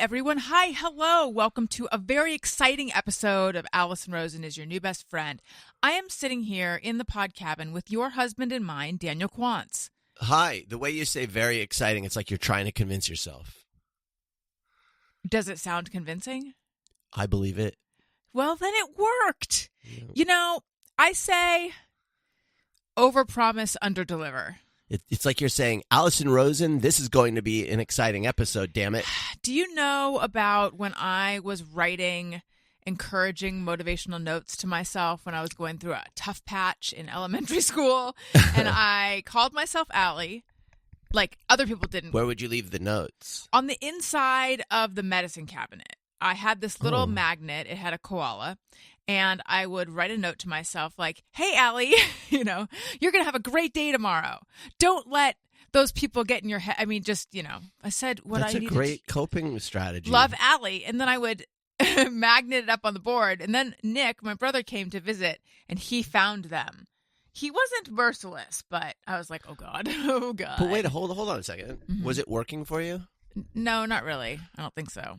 everyone. Hi, hello. Welcome to a very exciting episode of Alison Rosen is Your New Best Friend. I am sitting here in the pod cabin with your husband and mine, Daniel Quantz. Hi. The way you say very exciting, it's like you're trying to convince yourself. Does it sound convincing? I believe it. Well, then it worked. Yeah. You know, I say overpromise, underdeliver. It's like you're saying, Alison Rosen, this is going to be an exciting episode, damn it. Do you know about when I was writing encouraging motivational notes to myself when I was going through a tough patch in elementary school? And I called myself Allie, like other people didn't. Where would you leave the notes? On the inside of the medicine cabinet. I had this little magnet. It had a koala. And I would write a note to myself like, hey, Allie, you're going to have a great day tomorrow. Don't let those people get in your head. I mean, just, I said what That's I needed. That's a great coping strategy. Love Allie. And then I would magnet it up on the board. And then Nick, my brother, came to visit and he found them. He wasn't merciless, but I was like, oh, God. Oh, God. But wait, hold on a second. Mm-hmm. Was it working for you? No, not really. I don't think so.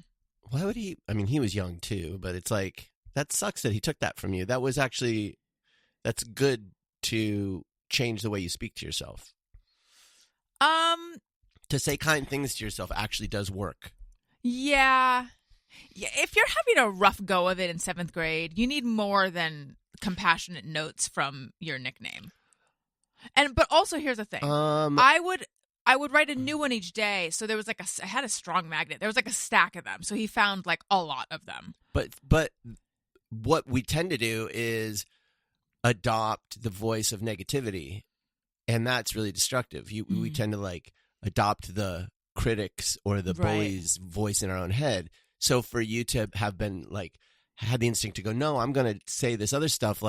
Why would he? I mean, he was young, too, but it's like, that sucks that he took that from you. That's good to change the way you speak to yourself. To say kind things to yourself actually does work. Yeah. If you're having a rough go of it in 7th grade, you need more than compassionate notes from your nickname. But also, here's the thing. I would write a new one each day. So there was I had a strong magnet. There was a stack of them. So he found a lot of them. But what we tend to do is adopt the voice of negativity, and that's really destructive. We tend to adopt the critics or the bully's voice in our own head. So for you to have been had the instinct to go, no, I'm going to say this other stuff,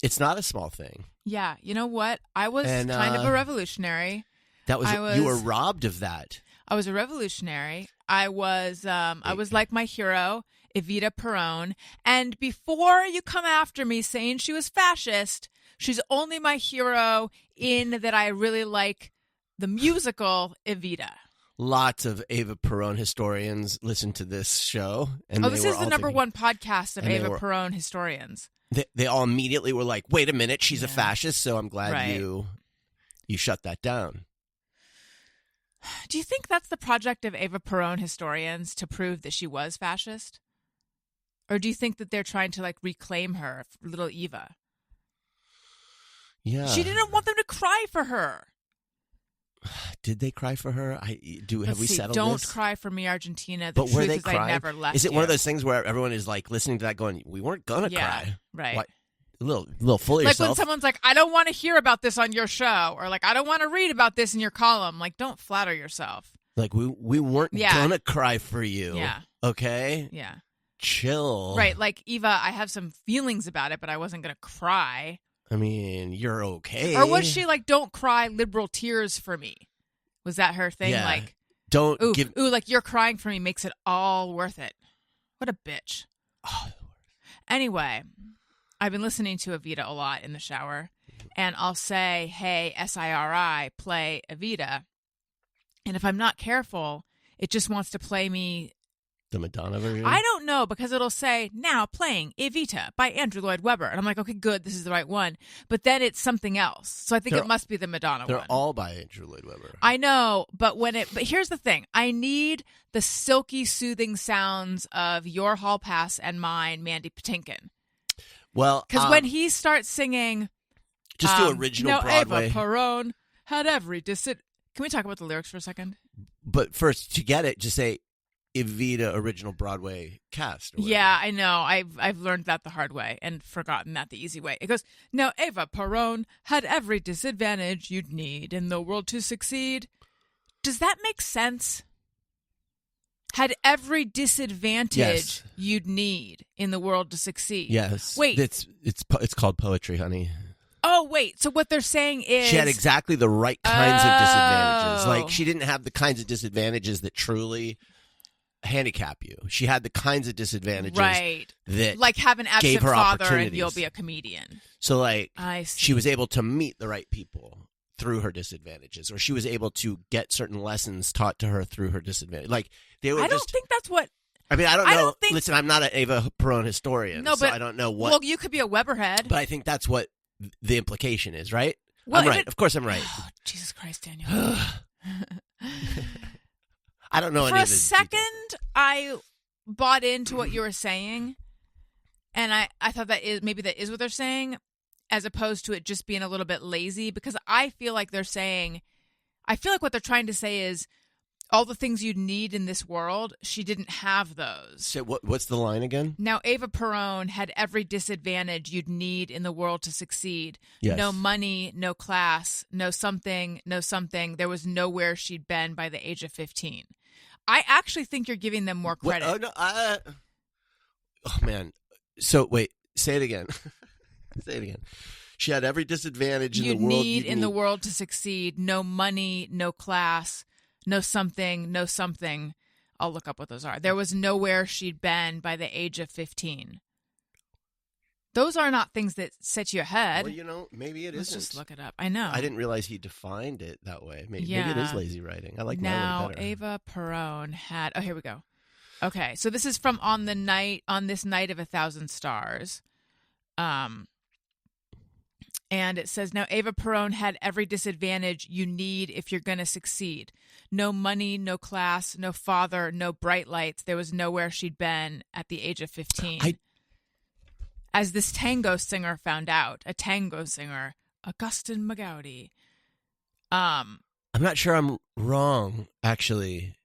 it's not a small thing. Yeah, you know what? I was kind of a revolutionary. You were robbed of that. I was a revolutionary. I was like my hero, Evita Peron. And before you come after me saying she was fascist, she's only my hero in that I really like the musical Evita. Lots of Eva Peron historians listen to this show. And this is the number one podcast of Eva Peron historians. They all immediately were like, wait a minute, she's a fascist, so I'm glad you shut that down. Do you think that's the project of Eva Peron historians, to prove that she was fascist? Or do you think that they're trying to reclaim her, little Eva? Yeah. She didn't want them to cry for her. Did they cry for her? Have we settled Don't this? Cry for me, Argentina. But were they crying? I never left. Is it one of those things where everyone is listening to that going, we weren't gonna cry? Right. What? A little full of yourself. When someone's like, I don't want to hear about this on your show, or I don't want to read about this in your column. Don't flatter yourself. We weren't gonna cry for you. Yeah. Okay? Yeah. Chill. Right. Eva, I have some feelings about it, but I wasn't gonna cry. I mean, you're okay. Or was she don't cry liberal tears for me? Was that her thing? Yeah. Don't give... you're crying for me makes it all worth it. What a bitch. Oh. Anyway, I've been listening to Evita a lot in the shower, and I'll say, hey, SIRI, play Evita. And if I'm not careful, it just wants to play me... The Madonna version? I don't know, because it'll say, now playing Evita by Andrew Lloyd Webber. And I'm like, okay, good, this is the right one. But then it's something else. So I think it must be the Madonna one. They're all by Andrew Lloyd Webber. I know, but here's the thing. I need the silky, soothing sounds of your hall pass and mine, Mandy Patinkin. Well, because when he starts singing... Just do original Broadway. Eva Peron had every... Can we talk about the lyrics for a second? But first, to get it, just say... Evita original Broadway cast. Yeah, I know. I've learned that the hard way and forgotten that the easy way. It goes, now Eva Peron had every disadvantage you'd need in the world to succeed. Does that make sense? Had every disadvantage you'd need in the world to succeed. Yes. Wait. It's called poetry, honey. Oh, wait. So what they're saying is... She had exactly the right kinds of disadvantages. She didn't have the kinds of disadvantages that truly... handicap you. She had the kinds of disadvantages that have an absent gave her father and opportunities. you'll be a comedian. So I see. She was able to meet the right people through her disadvantages, or she was able to get certain lessons taught to her through her disadvantage. Like they were. I don't think that's what. I mean, I don't know. don't think- Listen, I'm not an Eva Peron historian, No, so but- I don't know what. Well, you could be a Webberhead. But I think that's what the implication is, right? Well, I'm right. Of course, I'm right. Oh, Jesus Christ, Daniel. I don't know For any a of the second, details. I bought into what you were saying, and I thought that maybe that is what they're saying, as opposed to it just being a little bit lazy, because I feel like they're saying, I feel like what they're trying to say is all the things you'd need in this world, she didn't have those. So what's the line again? Now, Eva Peron had every disadvantage you'd need in the world to succeed. Yes. No money, no class, no something. There was nowhere she'd been by the age of 15. I actually think you're giving them more credit. Oh, no, oh, man. So, wait. Say it again. Say it again. She had every disadvantage in the world. You'd need in the world to succeed. No money, no class, no something. I'll look up what those are. There was nowhere she'd been by the age of 15. Those are not things that set you ahead. Well, maybe it Let's isn't. just look it up. I know. I didn't realize he defined it that way. Maybe it Yeah. is lazy writing. I like my now way better. Eva Peron had. Oh, here we go. Okay, so this is from on this night of 1,000 stars, and it says now Eva Peron had every disadvantage you need if you're going to succeed. No money, no class, no father, no bright lights. There was nowhere she'd been at the age of 15. As this tango singer found out, a tango singer, Augustin Magauti. I'm not sure I'm wrong, actually.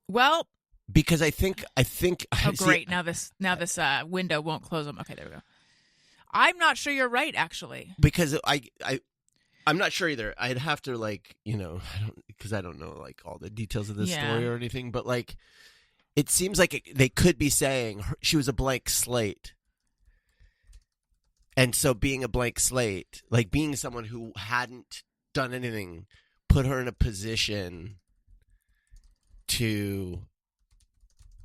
Well, because I think. oh great! Now this window won't close them. Okay, there we go. I'm not sure you're right, actually. Because I'm not sure either. I'd have to because I don't know like all the details of this story or anything. But like, it seems like they could be saying she was a blank slate, and so being a blank slate, like being someone who hadn't done anything, put her in a position to.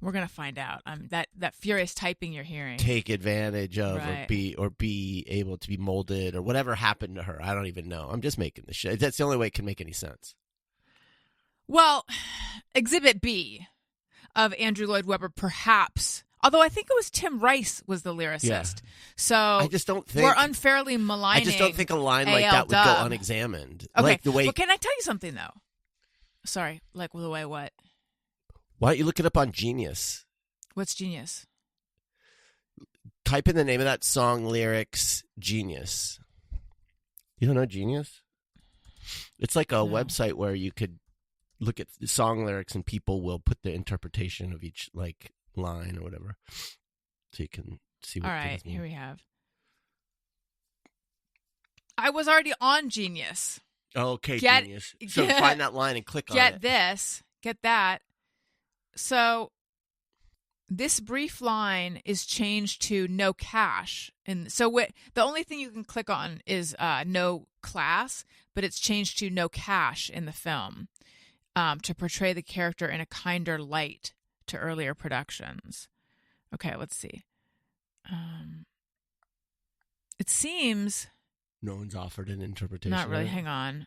We're gonna find out. That furious typing you're hearing. Take advantage of, Right. or be able to be molded, or whatever happened to her. I don't even know. I'm just making this shit. That's the only way it can make any sense. Well, Exhibit B of Andrew Lloyd Webber, perhaps. Although I think it was Tim Rice was the lyricist. Yeah. So I just don't think we're unfairly maligning. I just don't think a line like A.L. that would Dub. go unexamined. Okay. Like the way. Well, can I tell you something though? Sorry, like the way what? Why don't you look it up on Genius? What's Genius? Type in the name of that song, lyrics, Genius. You don't know Genius? It's like a website where you could look at the song lyrics and people will put the interpretation of each like line or whatever, so you can see what. All right, things mean. here we have. I was already on Genius. Okay, Genius. So find that line and click on it. Get that. So this brief line is changed to no cash. And so the only thing you can click on is no class, but it's changed to no cash in the film to portray the character in a kinder light to earlier productions. Okay, let's see. It seems... No one's offered an interpretation. Not really. of it. Hang on.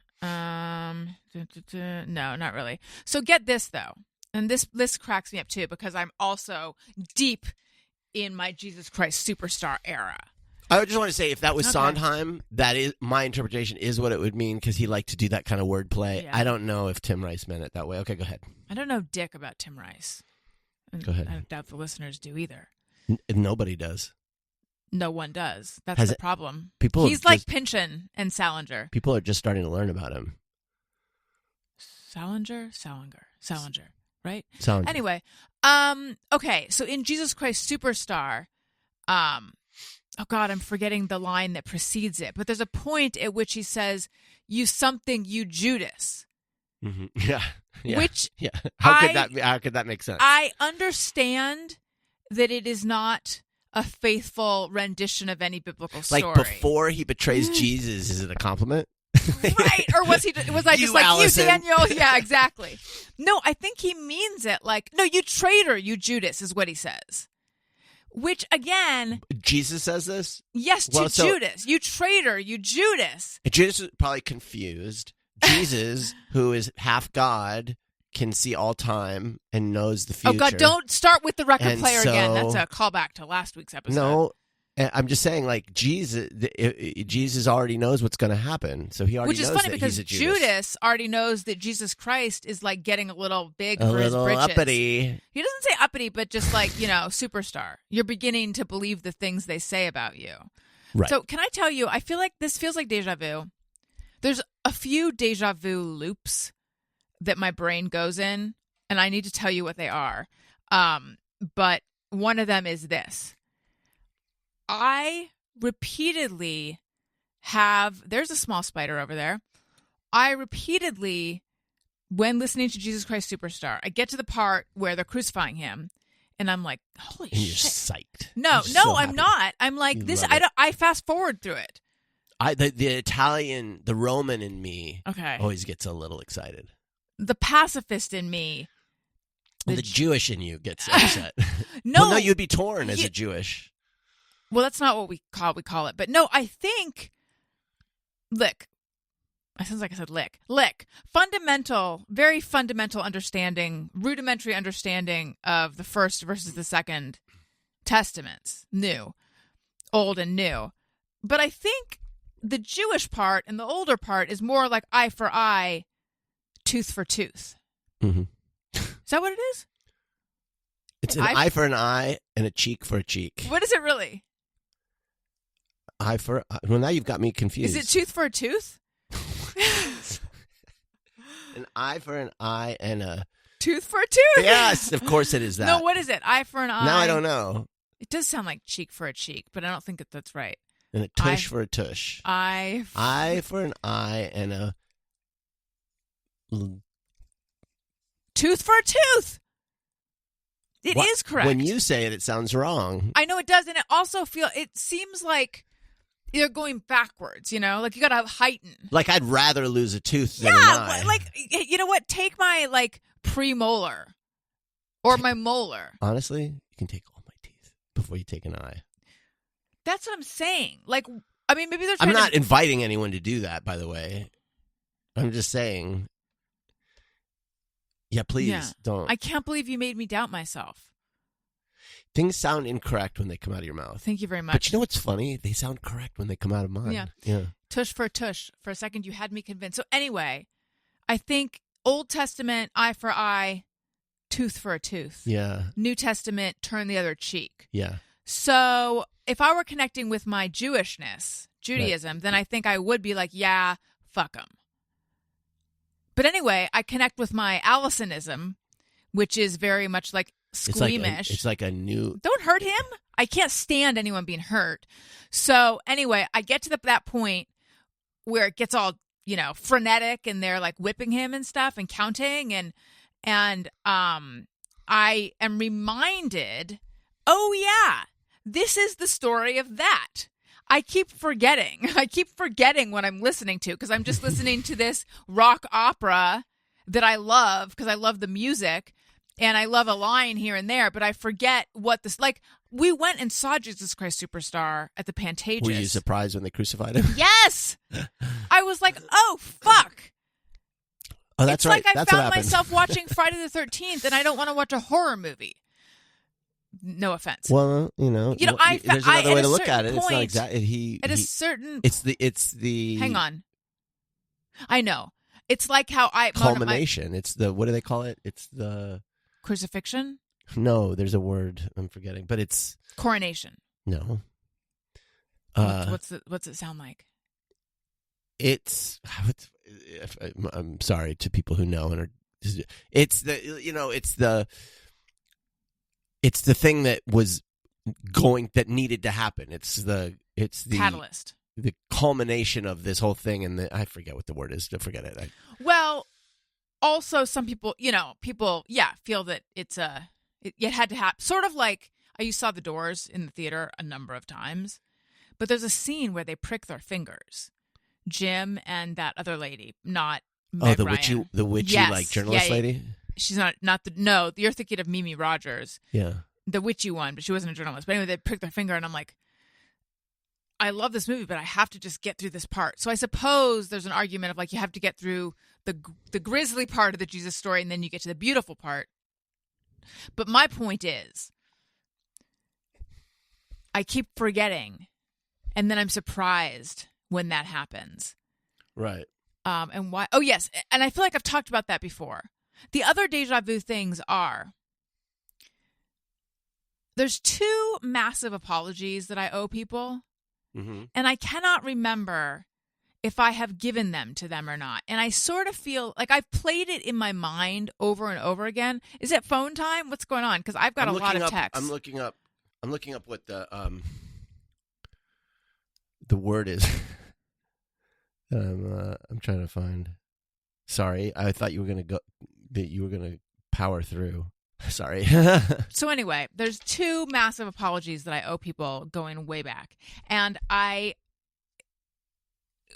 No, not really. So get this, though. And this cracks me up, too, because I'm also deep in my Jesus Christ Superstar era. I just want to say, if that was Okay. Sondheim, that is my interpretation is what it would mean, because he liked to do that kind of wordplay. Yeah. I don't know if Tim Rice meant it that way. Okay, go ahead. I don't know dick about Tim Rice. And Go ahead. I doubt the listeners do either. Nobody does. No one does. That's Has the it- problem. People He's have like just- Pynchon and Salinger. People are just starting to learn about him. Salinger, right? Sounds Anyway, okay, so in Jesus Christ Superstar, oh God, I'm forgetting the line that precedes it, but there's a point at which he says, "You something, you Judas," Mhm. Yeah. which Yeah. How could that make sense? I understand that it is not a faithful rendition of any biblical story. Like before he betrays Jesus, is it a compliment? Right, or was I You, just like Alison. you, Daniel? Yeah, exactly. No, I think he means it like, no, you traitor, you Judas, is what he says. Which, again... Jesus says this? Yes, to Judas. You traitor, you Judas. Judas is probably confused. Jesus, who is half God, can see all time and knows the future. Oh, God, don't start with the record And player so- again. That's a callback to last week's episode. No, I'm just saying, like, Jesus already knows what's going to happen. So he already Which is knows funny that because he's a Judas. Judas already knows that Jesus Christ is like getting a little big A for his little britches. uppity. He doesn't say uppity, but just like, superstar. You're beginning to believe the things they say about you. Right. So can I tell you, I feel like this feels like deja vu. There's a few deja vu loops that my brain goes in, and I need to tell you what they are. But one of them is this. I repeatedly there's a small spider over there. I repeatedly, when listening to Jesus Christ Superstar, I get to the part where they're crucifying him, and I'm like, holy And you're shit. psyched. No, You're so I'm happy. not. I'm like, You this, love it. I fast forward through it. The Italian, the Roman in me Okay. always gets a little excited. The pacifist in me. The Jewish in you gets upset. No. Well, no, you'd be torn as You- a Jewish. Well, that's not what we call it. But no, I think, lick. It sounds like I said lick. Lick. Very fundamental understanding, rudimentary understanding of the first versus the second testaments. Old and new. But I think the Jewish part and the older part is more like eye for eye, tooth for tooth. Mm-hmm. Is that what it is? It's an eye for an eye and a cheek for a cheek. What is it really? Eye for well, now you've got me confused. Is it tooth for a tooth? An eye for an eye and a Tooth for a tooth? yes, of course it is that. No, what is it? Eye for an eye? Now I don't know. It does sound like cheek for a cheek, but I don't think that's right. And a tush for a tush. Eye For an eye and a tooth for a tooth. It is correct. When you say it, it sounds wrong. I know it does, and it seems like you're going backwards, like you got to heighten. Like I'd rather lose a tooth than an eye. Like, you know what? Take my, premolar or my molar. Honestly, you can take all my teeth before you take an eye. That's what I'm saying. Like, I mean, maybe they're trying I'm not inviting anyone to do that, by the way. I'm just saying. Yeah, please don't. I can't believe you made me doubt myself. Things sound incorrect when they come out of your mouth. Thank you very much. But you know what's funny? They sound correct when they come out of mine. Yeah. Tush for a tush. For a second, you had me convinced. So anyway, I think Old Testament, eye for eye, tooth for a tooth. Yeah. New Testament, turn the other cheek. Yeah. So if I were connecting with my Jewishness, Judaism, then I think I would be like, yeah, fuck them. But anyway, I connect with my Alisonism, which is very much like squeamish. It's like a new... Don't hurt him. I can't stand anyone being hurt. So anyway, I get to that point where it gets all, frenetic and they're like whipping him and stuff and counting. And I am reminded, oh yeah, this is the story of that. I keep forgetting what I'm listening to because I'm just listening to this rock opera that I love because I love the music and I love a line here and there, but I forget what this, we went and saw Jesus Christ Superstar at the Pantages. Were you surprised when they crucified him? Yes! I was like, oh, fuck. Oh, that's it's right. Like I that's found what happened. myself watching Friday the 13th and I don't want to watch a horror movie. No offense. Well, there's another way to look at it. It's not point, exactly certain. It's the. Hang on. I know. It's like how culmination. It's the, what do they call it? It's the crucifixion. No, there's a word I'm forgetting, but it's coronation. No. What's it sound like? I'm sorry to people who know and are. It's the thing that was that needed to happen. It's the catalyst, the culmination of this whole thing, and I forget what the word is. Forget it. Well, also some people, feel that it had to happen. Sort of like you saw The Doors in the theater a number of times, but there's a scene where they prick their fingers. Jim and that other lady, not Meg the witchy yes. like journalist lady. She's not you're thinking of Mimi Rogers. Yeah. the witchy one, but she wasn't a journalist. But anyway, they pricked their finger, and I'm like, I love this movie, but I have to just get through this part. So I suppose there's an argument of like you have to get through the grisly part of the Jesus story, and then you get to the beautiful part. But my point is, I keep forgetting, and then I'm surprised when that happens. Right. And why? Oh, yes. And I feel like I've talked about that before. The other deja vu things are, there's 2 massive apologies that I owe people, and I cannot remember if I have given them to them or not. And I sort of feel like I've played it in my mind over and over again. Is it phone time? What's going on? Because I've got a lot of texts. I'm looking up what the word is. I'm trying to find. Sorry, I thought you were gonna power through. Sorry. So anyway, there's 2 massive apologies that I owe people going way back, and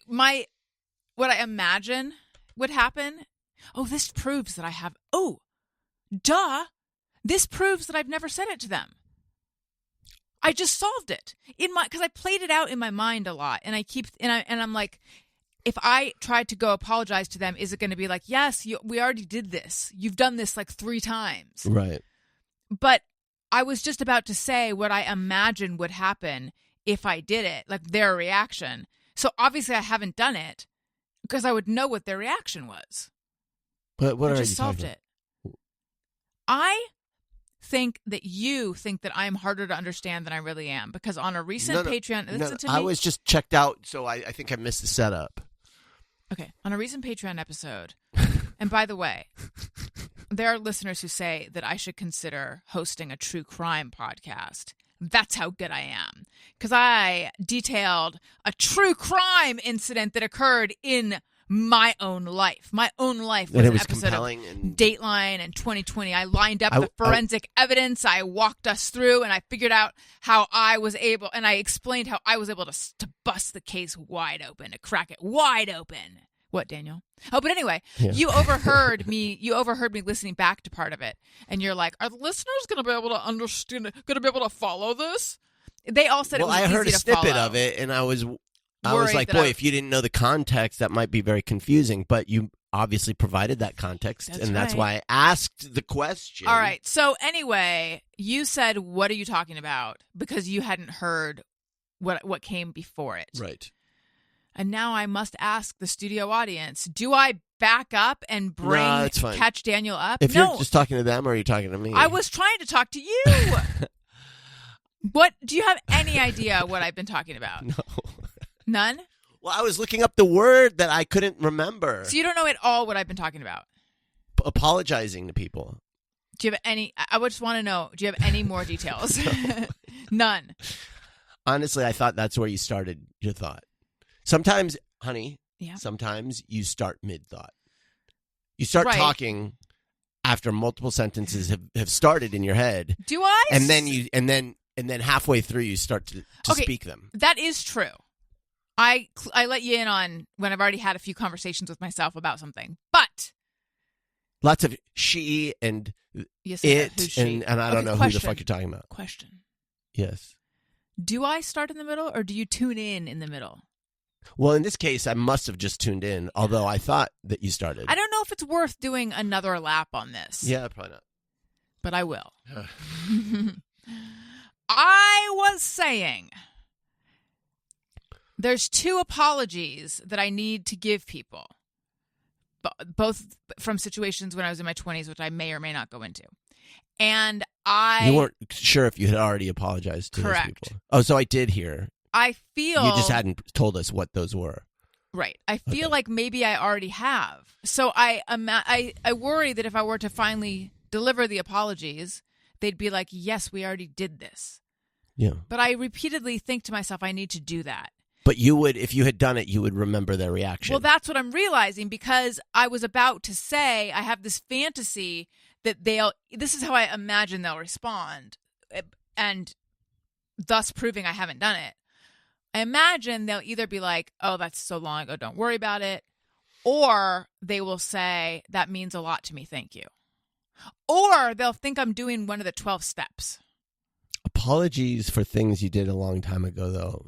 what I imagine would happen. Oh, this proves that I have. Oh, duh! This proves that I've never said it to them. I just solved it because I played it out in my mind a lot, and I'm like, if I tried to go apologize to them, is it going to be like, yes, we already did this. You've done this like 3 times. Right. But I was just about to say what I imagine would happen if I did it, like their reaction. So obviously I haven't done it because I would know what their reaction was. But what I are just you solved talking it. I think that you think that I'm harder to understand than I really am, because on a recent Patreon, listen to me. I was just checked out, so I think I missed the setup. Okay, on a recent Patreon episode, and by the way, there are listeners who say that I should consider hosting a true crime podcast. That's how good I am, because I detailed a true crime incident that occurred in my own life. My own life was, and it an was episode compelling of and Dateline and 2020. I lined up the forensic evidence. I walked us through, and I figured out how I was able, and I explained how I was able to bust the case wide open, to crack it wide open. What, Daniel? Oh, but anyway, Yeah. You overheard me listening back to part of it, and you're like, are the listeners going to be able to understand, going to be able to follow this? They all said it was easy to follow. Well, I heard a snippet of it, and I was like, boy, if you didn't know the context, that might be very confusing. But you obviously provided that context, that's why I asked the question. All right. So anyway, you said, what are you talking about? Because you hadn't heard what came before it. Right. And now I must ask the studio audience, do I back up and catch Daniel up? If you're just talking to them, or are you talking to me? I was trying to talk to you. What? Do you have any idea what I've been talking about? No. None? Well, I was looking up the word that I couldn't remember. So you don't know at all what I've been talking about? Apologizing to people. Do you have any? I just want to know, do you have any more details? No. None. Honestly, I thought that's where you started your thought. Sometimes, honey, yeah. Sometimes you start mid-thought. You start talking after multiple sentences have started in your head. Do I? And then halfway through you start to speak them. That is true. I let you in on when I've already had a few conversations with myself about something. But lots of she and it, and I don't know who the fuck you're talking about. Question. Yes. Do I start in the middle, or do you tune in the middle? Well, in this case, I must have just tuned in, although I thought that you started. I don't know if it's worth doing another lap on this. Yeah, probably not. But I will. I was saying there's 2 apologies that I need to give people, both from situations when I was in my 20s, which I may or may not go into. And You weren't sure if you had already apologized to those people. Oh, so I did hear. I feel you just hadn't told us what those were. Right. I feel like maybe I already have. So I worry that if I were to finally deliver the apologies, they'd be like, yes, we already did this. Yeah. But I repeatedly think to myself, I need to do that. But you would, if you had done it, you would remember their reaction. Well, that's what I'm realizing, because I was about to say I have this fantasy that this is how I imagine they'll respond, and thus proving I haven't done it. I imagine they'll either be like, oh, that's so long ago, don't worry about it. Or they will say, that means a lot to me, thank you. Or they'll think I'm doing one of the 12 steps. apologies for things you did a long time ago, though.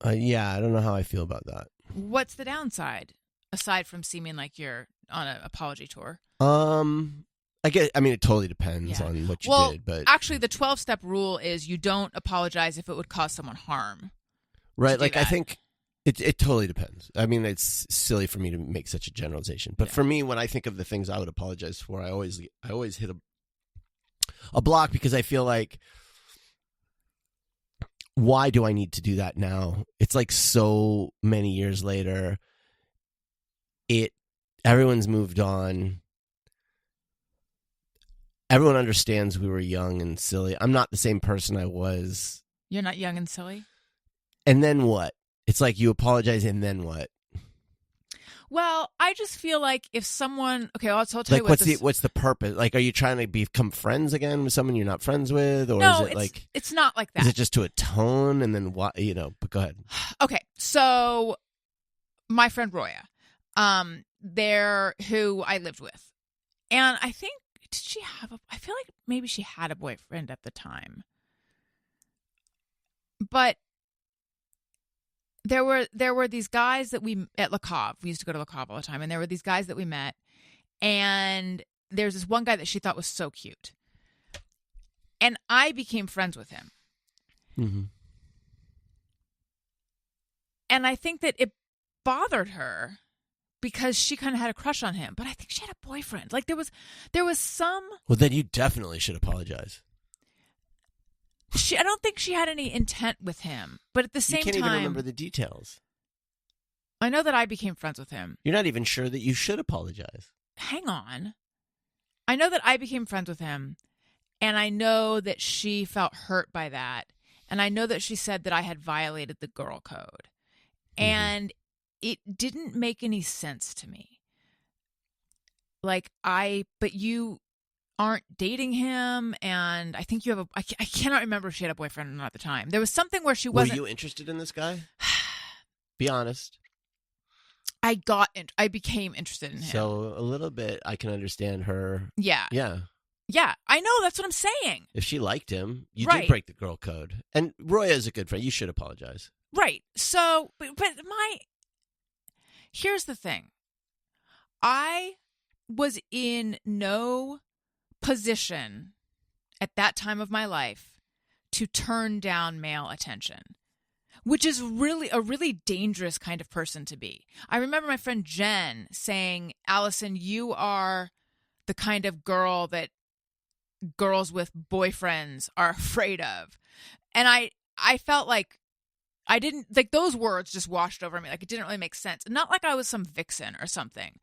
Yeah, I don't know how I feel about that. What's the downside, aside from seeming like you're on an apology tour? I mean, it totally depends on what you did, but actually, the 12-step rule is you don't apologize if it would cause someone harm. Right? Like, I think it totally depends. I mean, it's silly for me to make such a generalization, but for me, when I think of the things I would apologize for, I always hit a block, because I feel like, why do I need to do that now? It's like so many years later. Everyone's moved on. Everyone understands we were young and silly. I'm not the same person I was. You're not young and silly? And then what? It's like you apologize and then what? Well, I just feel like if someone... Okay, I'll tell you what's the purpose? Like, are you trying to become friends again with someone you're not friends with? Or no, is it like... it's not like that. Is it just to atone and then what? But go ahead. Okay, so my friend Roya, who I lived with. And I think... I feel like maybe she had a boyfriend at the time. But there were these guys that we at Le Cave. We used to go to Le Cave all the time, and there were these guys that we met, and there's this one guy that she thought was so cute, and I became friends with him. Mm-hmm. And I think that it bothered her because she kind of had a crush on him, but I think she had a boyfriend. Like there was some. Well, then you definitely should apologize. I don't think she had any intent with him, but at the same time, you can't even remember the details. I know that I became friends with him. You're not even sure that you should apologize. Hang on. I know that I became friends with him, and I know that she felt hurt by that, and I know that she said that I had violated the girl code, and it didn't make any sense to me. But you aren't dating him, and I think you have I cannot remember if she had a boyfriend or not at the time. There was something where she wasn't... Were you interested in this guy? Be honest. I became interested in him. So a little bit, I can understand her. Yeah. Yeah. Yeah, I know. That's what I'm saying. If she liked him, you did break the girl code. And Roya is a good friend. You should apologize. Right. So, but here's the thing. I was in no position at that time of my life to turn down male attention, which is really a really dangerous kind of person to be. I remember my friend Jen saying, Alison, you are the kind of girl that girls with boyfriends are afraid of. And I felt like I didn't, like, those words just washed over me. Like, it didn't really make sense. Not like I was some vixen or something.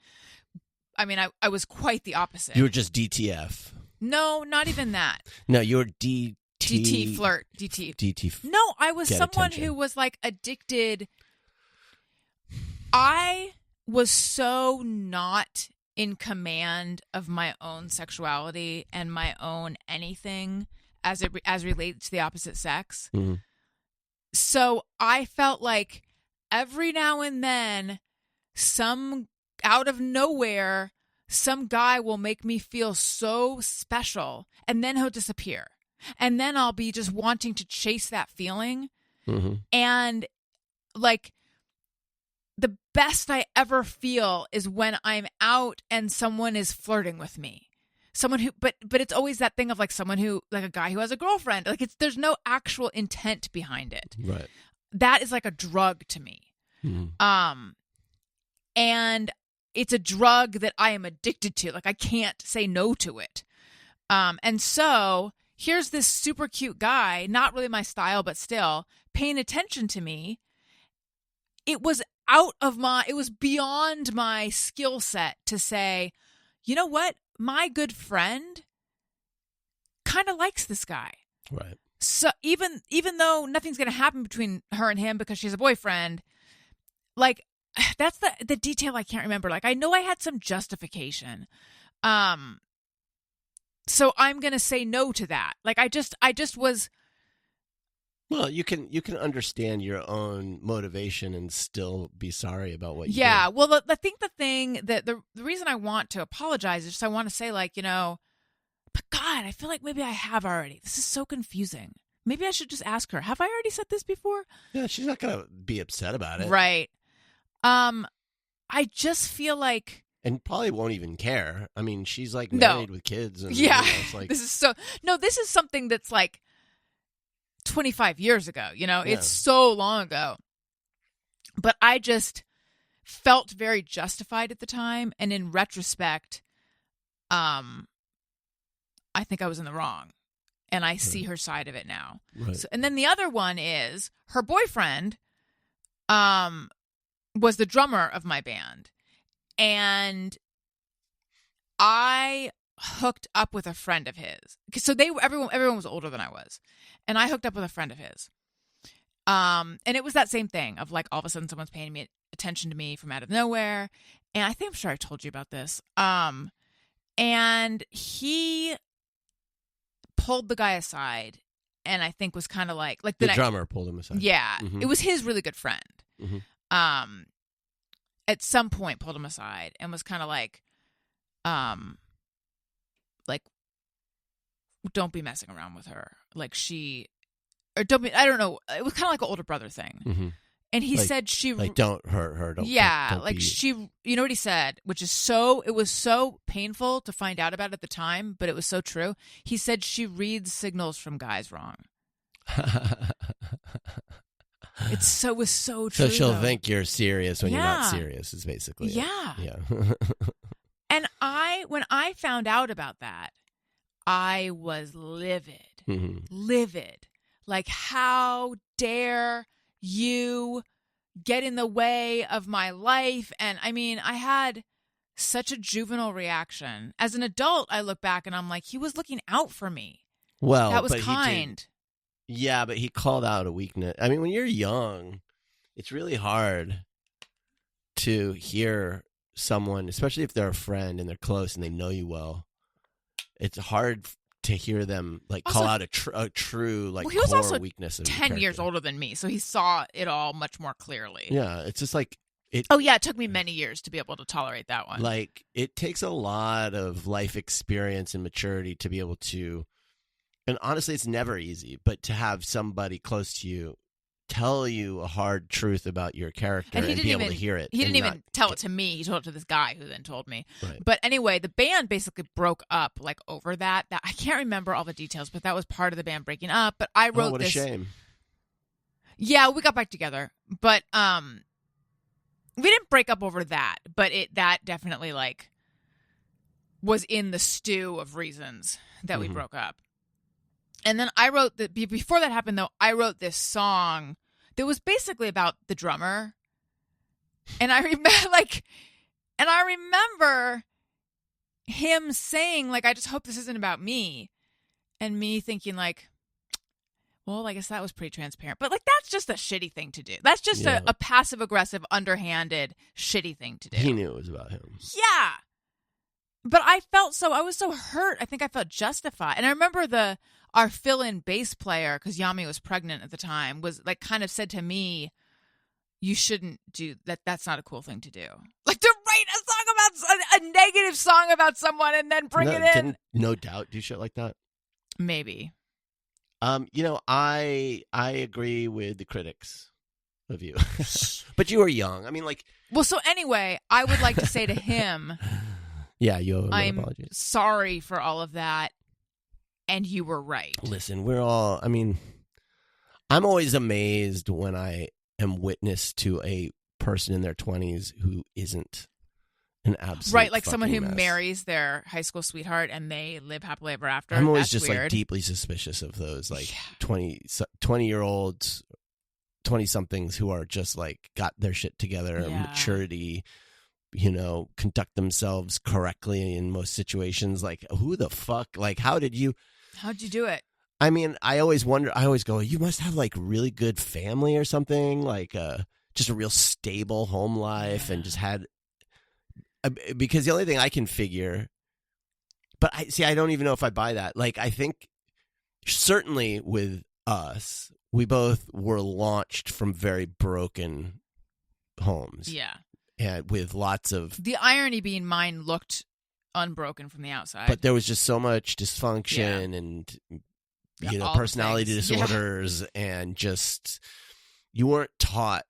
I mean, I was quite the opposite. You were just DTF. No, not even that. No, you were DT flirt. DT. No, I was someone attention. who was like addicted. I was so not in command of my own sexuality and my own anything as relates to the opposite sex. Mm-hmm. So I felt like every now and then, out of nowhere, some guy will make me feel so special, and then he'll disappear. And then I'll be just wanting to chase that feeling. Mm-hmm. And like the best I ever feel is when I'm out and someone is flirting with me. Someone who, but it's always that thing of like someone who, like a guy who has a girlfriend. Like there's no actual intent behind it. Right. That is like a drug to me. Mm-hmm. And it's a drug that I am addicted to. Like I can't say no to it. And so here's this super cute guy, not really my style, but still paying attention to me. It was beyond my skill set to say, you know what? My good friend kind of likes this guy. Right. So even though nothing's going to happen between her and him because she's a boyfriend, like that's the detail I can't remember. Like I know I had some justification. So I'm going to say no to that. Like I just was. Well, you can understand your own motivation and still be sorry about what you did. Yeah. Well, I think the thing that the reason I want to apologize is just I want to say, like, you know, But God, I feel like maybe I have already. This is so confusing. Maybe I should just ask her. Have I already said this before? Yeah, she's not going to be upset about it. Right. I just feel like... And probably won't even care. I mean, she's like married with kids. And, yeah. It's like... This is something that's like 25 years ago. It's so long ago. But I just felt very justified at the time. And in retrospect, I think I was in the wrong. And I see her side of it now. Right. So, and then the other one is her boyfriend was the drummer of my band. And I hooked up with a friend of his. So everyone was older than I was. And I hooked up with a friend of his. And it was that same thing of like all of a sudden someone's paying me attention to me from out of nowhere. And I think I'm sure I told you about this. And he pulled the guy aside and I think was kind of like the drummer pulled him aside. Yeah. Mm-hmm. It was his really good friend. Mm-hmm. At some point pulled him aside and was kind of like don't be messing around with her. Like I don't know. It was kind of like an older brother thing. Mm-hmm. And he said don't hurt her. Don't you know what he said, which is it was so painful to find out about at the time, but it was so true. He said she reads signals from guys wrong. It was so true. So she'll though. think you're serious when you're not serious is basically it. Yeah. And when I found out about that, I was livid. Mm-hmm. Livid. Like, how dare you get in the way of my life? And I mean, I had such a juvenile reaction. As an adult, I look back and I'm like, he was looking out for me. Well, that was kind. Yeah, but he called out a weakness. I mean, when you're young, it's really hard to hear someone, especially if they're a friend and they're close and they know you well. It's hard to hear them call out a true he was core also weakness of 10 years older than me, so he saw it all much more clearly. Yeah, it's just like it. Oh yeah, it took me many years to be able to tolerate that one. Like, it takes a lot of life experience and maturity to be able to, and honestly, it's never easy, but to have somebody close to you tell you a hard truth about your character and be able to hear it. He didn't even tell it to me. He told it to this guy who then told me. Right. But anyway, the band basically broke up over that. I can't remember all the details, but that was part of the band breaking up. But I wrote what this. What a shame. Yeah, we got back together, but we didn't break up over that. But that definitely was in the stew of reasons that we broke up. And then I wrote before that happened, though, I wrote this song that was basically about the drummer. And I remember him saying, I just hope this isn't about me. And me thinking well, I guess that was pretty transparent. But that's just a shitty thing to do. That's just a passive aggressive, underhanded, shitty thing to do. He knew it was about him. Yeah. But I was so hurt. I think I felt justified. And I remember our fill-in bass player, because Yami was pregnant at the time, was kind of said to me, you shouldn't do that. That's not a cool thing to do. To write a song about a negative song about someone and then bring it in. Didn't No Doubt do shit like that? Maybe. I agree with the critics of you. But you were young. I mean, Well, so anyway, I would like to say to him, yeah, you owe I'm apologies. Sorry for all of that. And you were right. Listen, I'm always amazed when I am witness to a person in their 20s who isn't an absolute right, someone who mess. marries their high school sweetheart and they live happily ever after. I'm always That's just weird. deeply suspicious of those 20-year-olds, 20-somethings who are just got their shit together, maturity, conduct themselves correctly in most situations. Who the fuck? How'd you do it? I mean, I always go, you must have really good family or something, just a real stable home life and just had, because the only thing I can figure, but I don't even know if I buy that. I think certainly with us, we both were launched from very broken homes. Yeah. And with lots of... The irony being mine looked unbroken from the outside. But there was just so much dysfunction and, all personality the things. disorders and just, you weren't taught.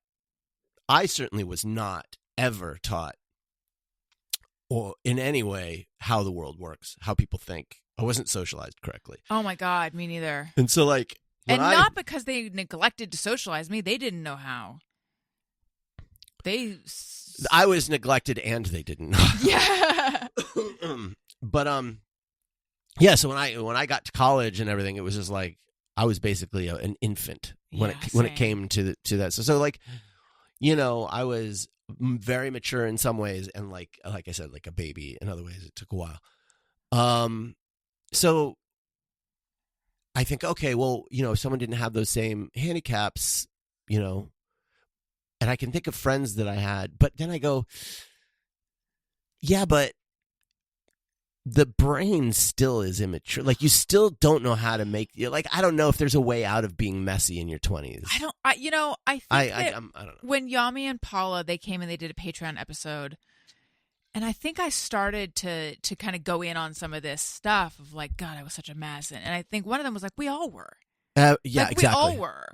I certainly was not ever taught or in any way how the world works, how people think. I wasn't socialized correctly. Oh my God, me neither. And so like, not because they neglected to socialize me, they didn't know how. I was neglected and they didn't know. Yeah. But yeah, so when I got to college and everything, it was just like I was basically an infant when it came to that. So like, I was very mature in some ways and like I said, like a baby in other ways. It took a while. So I think, okay, well, if someone didn't have those same handicaps, and I can think of friends that I had, but then I go, yeah, but the brain still is immature. Like you still don't know how to make, like, I don't know if there's a way out of being messy in your 20s. I think I don't know. When Yami and Paula, they came and they did a Patreon episode, and I think I started to kind of go in on some of this stuff of like, God, I was such a mess. And I think one of them was like, we all were. Yeah, like, exactly. We all were.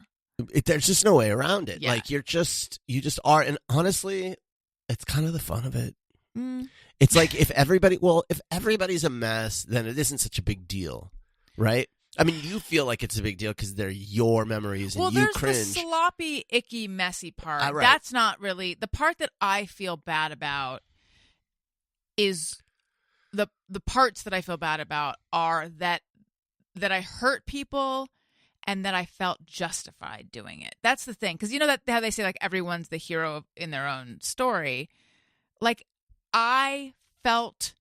There's just no way around it. Yeah. Like you just are. And honestly, it's kind of the fun of it. Mm. It's like if everybody's a mess, then it isn't such a big deal, right? I mean, you feel like it's a big deal because they're your memories and you cringe. There's the sloppy, icky, messy part. Right. That's not really the part that I feel bad about. Is the parts that I feel bad about are that I hurt people and that I felt justified doing it. That's the thing. Because that how they say like everyone's the hero in their own story. Like I felt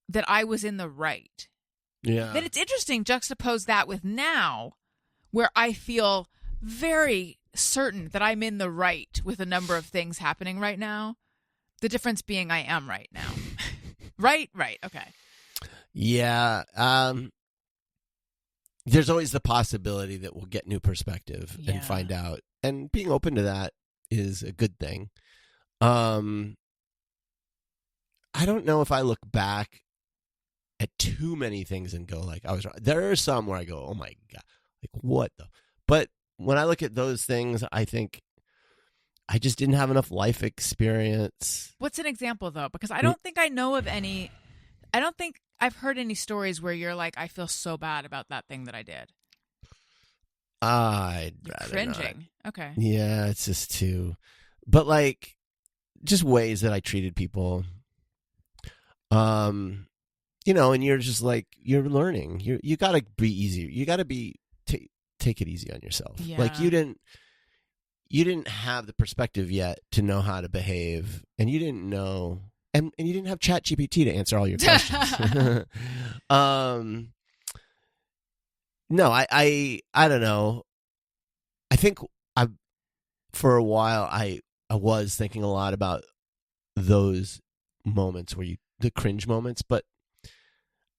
that I was in the right. Yeah. But it's interesting juxtapose that with now where I feel very certain that I'm in the right with a number of things happening right now. The difference being I am right now. Right. Okay. Yeah. There's always the possibility that we'll get new perspective and find out. And being open to that is a good thing. I don't know if I look back at too many things and go like, I was wrong. There are some where I go, oh my God, like what the? But when I look at those things, I think I just didn't have enough life experience. What's an example, though? Because I don't think I know of any. I don't think I've heard any stories where you're like, I feel so bad about that thing that I did. I'd rather cringing. not. Okay. Yeah, it's just too. But like, just ways that I treated people. And you're just like, you're learning. You got to be easier. You got to take it easy on yourself. Yeah. Like you didn't have the perspective yet to know how to behave, and you didn't know, and you didn't have ChatGPT to answer all your questions. No, I don't know. I think for a while I was thinking a lot about those moments where the cringe moments, but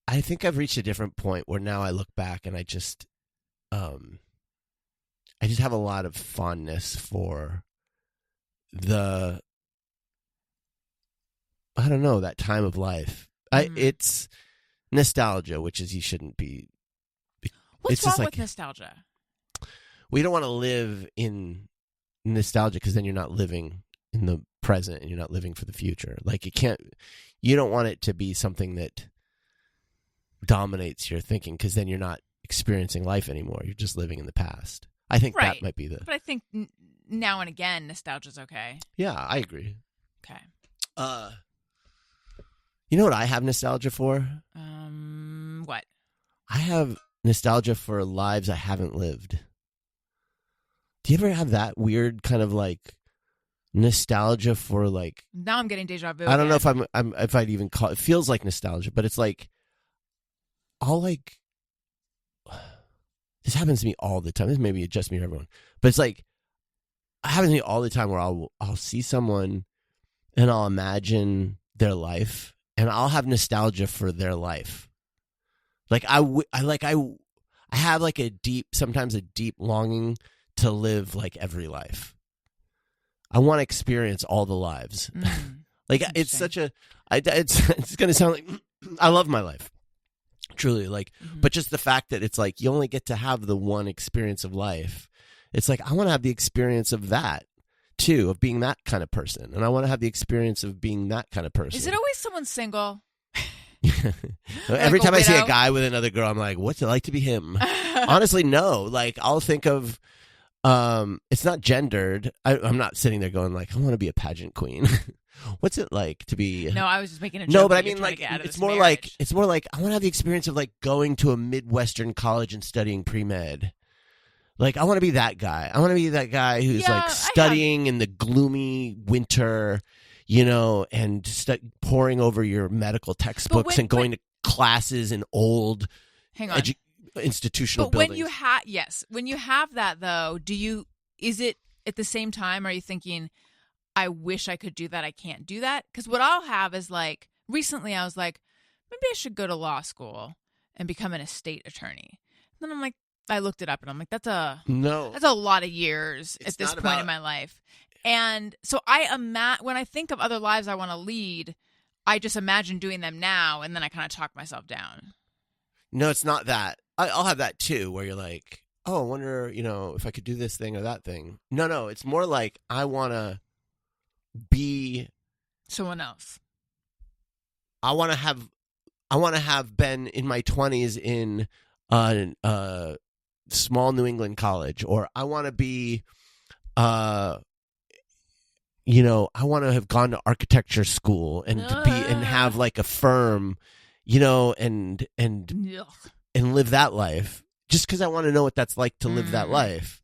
I think I've reached a different point where now I look back and I just have a lot of fondness for that time of life. It's nostalgia, which is you shouldn't be. What's wrong with nostalgia? We don't want to live in nostalgia because then you're not living in the present and you're not living for the future. Like you don't want it to be something that dominates your thinking because then you're not experiencing life anymore. You're just living in the past. I think that might be But I think now and again, nostalgia's okay. Yeah, I agree. Okay. You know what I have nostalgia for? What? I have nostalgia for lives I haven't lived. Do you ever have that weird kind of like nostalgia for like? Now I'm getting deja vu. I don't know if if I'd even call it. It feels like nostalgia, but it's like I'll like. This happens to me all the time. This may be just me or everyone, but it's like it happens to me all the time where I'll see someone and I'll imagine their life and I'll have nostalgia for their life. Like I have like sometimes a deep longing to live like every life. I want to experience all the lives. Like, it's such a, it's going to sound like, I love my life. Truly, like, but just the fact that it's like, you only get to have the one experience of life. It's like, I want to have the experience of that too, of being that kind of person. And I want to have the experience of being that kind of person. Is it always someone single? Every time I see a guy with another girl, I'm like, what's it like to be him? Honestly, no. Like, I'll think of, it's not gendered. I'm not sitting there going like, I want to be a pageant queen. What's it like to be? No, I was just making a joke. No, but I mean, like, it's more like I want to have the experience of like going to a Midwestern college and studying pre-med. Like, I want to be that guy. I want to be that guy who's like studying in the gloomy winter, you know, and poring over your medical textbooks and going to classes in old institutional buildings. When you have that though, is it at the same time, are you thinking, I wish I could do that, I can't do that? Because what I'll have is like, recently I was like, maybe I should go to law school and become an estate attorney. And then I'm like, I looked it up and I'm like, that's a lot of years at this point in my life. And so when I think of other lives I want to lead, I just imagine doing them now, and then I kind of talk myself down. No, it's not that. I'll have that too, where you're like, oh, I wonder, you know, if I could do this thing or that thing. No, it's more like I want to be someone else. I want to have been in my 20s in a small New England college, or I want to be, you know, I want to have gone to architecture school and to be and have like a firm, you know, and live that life. Just because I want to know what that's like to live that life.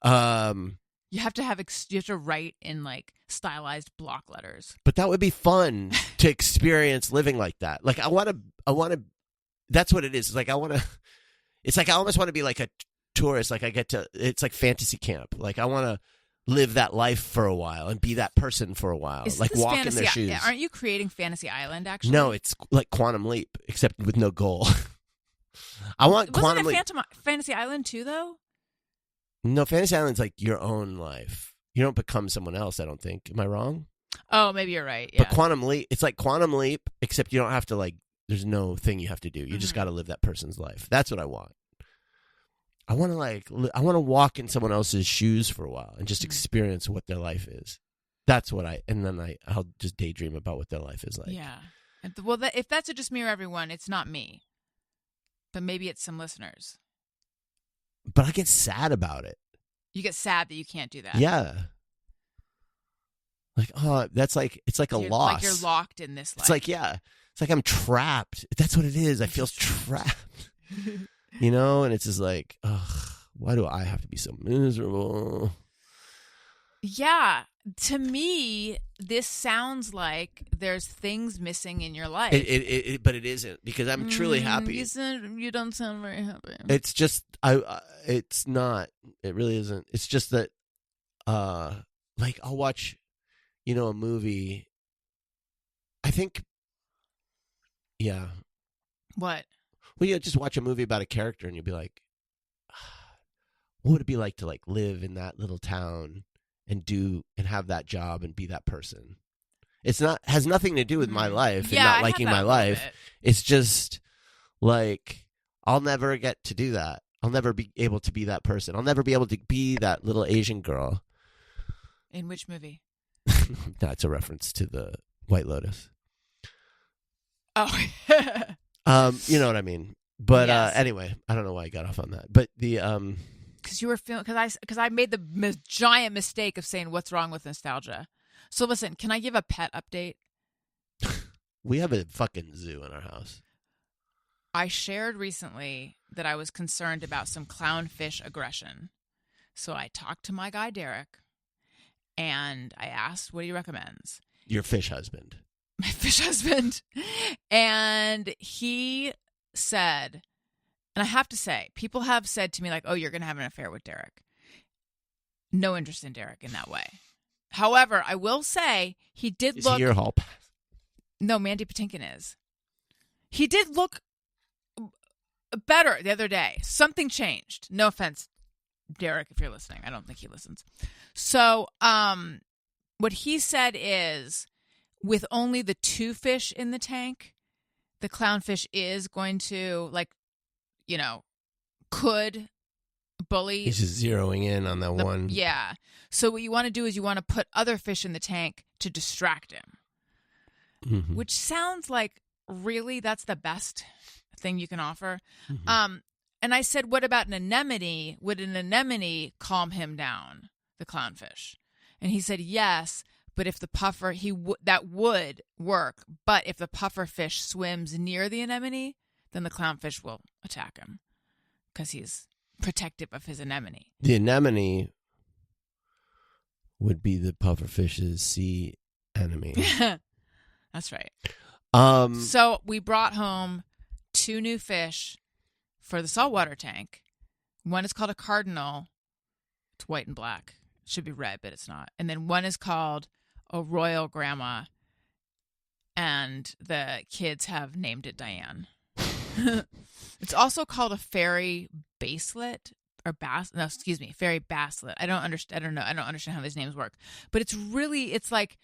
You have to write in like stylized block letters. But that would be fun to experience living like that. Like I want to. That's what it is. It's like I want to. It's like I almost want to be like a tourist. Like it's like fantasy camp. Like I want to live that life for a while and be that person for a while. Like walk in their shoes. Aren't you creating Fantasy Island? Actually, no. It's like Quantum Leap, except with no goal. I want Quantum Leap. Fantasy Island too, though. No, Fantasy Island's like your own life. You don't become someone else, I don't think. Am I wrong? Oh, maybe you're right. Yeah. But Quantum Leap, it's like Quantum Leap, except you don't have to like, there's no thing you have to do. You just got to live that person's life. That's what I want. I want to I want to walk in someone else's shoes for a while and just experience what their life is. That's what and then I'll just daydream about what their life is like. Yeah. Well, if that's a just mirror everyone, it's not me. But maybe it's some listeners. But I get sad about it. You get sad that you can't do that. Yeah. Like, oh, that's like, it's like a loss. Like you're locked in this life. It's like, yeah. It's like I'm trapped. That's what it is. I feel trapped. You know? And it's just like, ugh, why do I have to be so miserable? Yeah. To me, this sounds like there's things missing in your life. But it isn't, because I'm truly happy. You don't sound very happy. It's just, it's not. It really isn't. It's just that, like, I'll watch, you know, a movie. I think, yeah. What? Well, you just watch a movie about a character and you'll be like, what would it be like to like live in that little town and have that job and be that person? Has nothing to do with my life and not liking my life. It's just like, I'll never get to do that. I'll never be able to be that person. I'll never be able to be that little Asian girl. In which movie? That's a reference to the White Lotus. Oh. You know what I mean? But yes. Anyway, I don't know why I got off on that. But the because you were feeling, because I made the giant mistake of saying what's wrong with nostalgia. So listen, can I give a pet update? We have a fucking zoo in our house. I shared recently that I was concerned about some clownfish aggression. So I talked to my guy Derek, and I asked what he recommends. Your fish husband. My fish husband. And he said, and I have to say, people have said to me like, oh, you're going to have an affair with Derek. No interest in Derek in that way. However, I will say he did Is look. Is he your hall pass? No, Mandy Patinkin is. He did look better the other day. Something changed. No offense, Derek, if you're listening. I don't think he listens. So what he said is, with only the 2 fish in the tank, the clownfish is going to, like, you know, could bully. He's just zeroing in on that one. Yeah. So what you want to do is you want to put other fish in the tank to distract him, which sounds like really that's the best thing you can offer. And I said, what about an anemone? Would an anemone calm him down, the clownfish? And he said, yes, but if the puffer, that would work. But if the puffer fish swims near the anemone, then the clownfish will attack him because he's protective of his anemone. The anemone would be the pufferfish's sea enemy. That's right. Um, So we brought home 2 new fish for the saltwater tank. One is called a cardinal. It's white and black. It should be red, but it's not. And then one is called a royal grandma. And the kids have named it Diane. It's also called a fairy basslet or fairy basslet. I don't understand how these names work. But it's like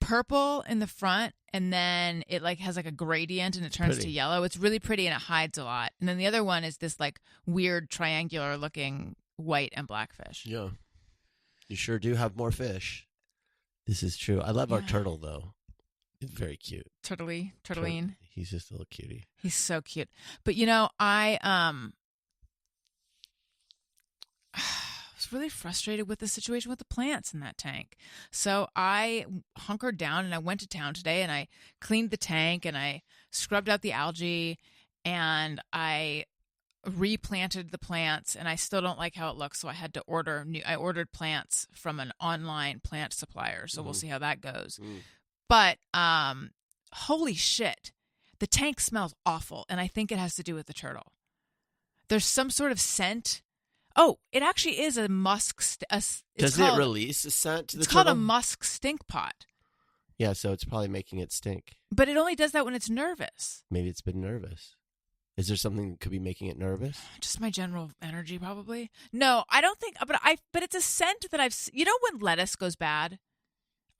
purple in the front, and then it like has like a gradient and it turns to yellow. It's really pretty and it hides a lot. And then the other one is this like weird triangular looking white and black fish. Yeah. You sure do have more fish. This is true. I love our turtle though. It's very cute. Turtline. He's just a little cutie. He's so cute. But you know, I was really frustrated with the situation with the plants in that tank. So I hunkered down and I went to town today and I cleaned the tank and I scrubbed out the algae and I replanted the plants, and I still don't like how it looks. So I had to I ordered plants from an online plant supplier. So we'll see how that goes. But holy shit, the tank smells awful. And I think it has to do with the turtle. There's some sort of scent. Oh, it actually is a musk. Does it release a scent to the turtle? It's called a musk stink pot. Yeah, so it's probably making it stink. But it only does that when it's nervous. Maybe it's been nervous. Is there something that could be making it nervous? Just my general energy, probably. No, I don't think. But it's a scent that I've. You know when lettuce goes bad?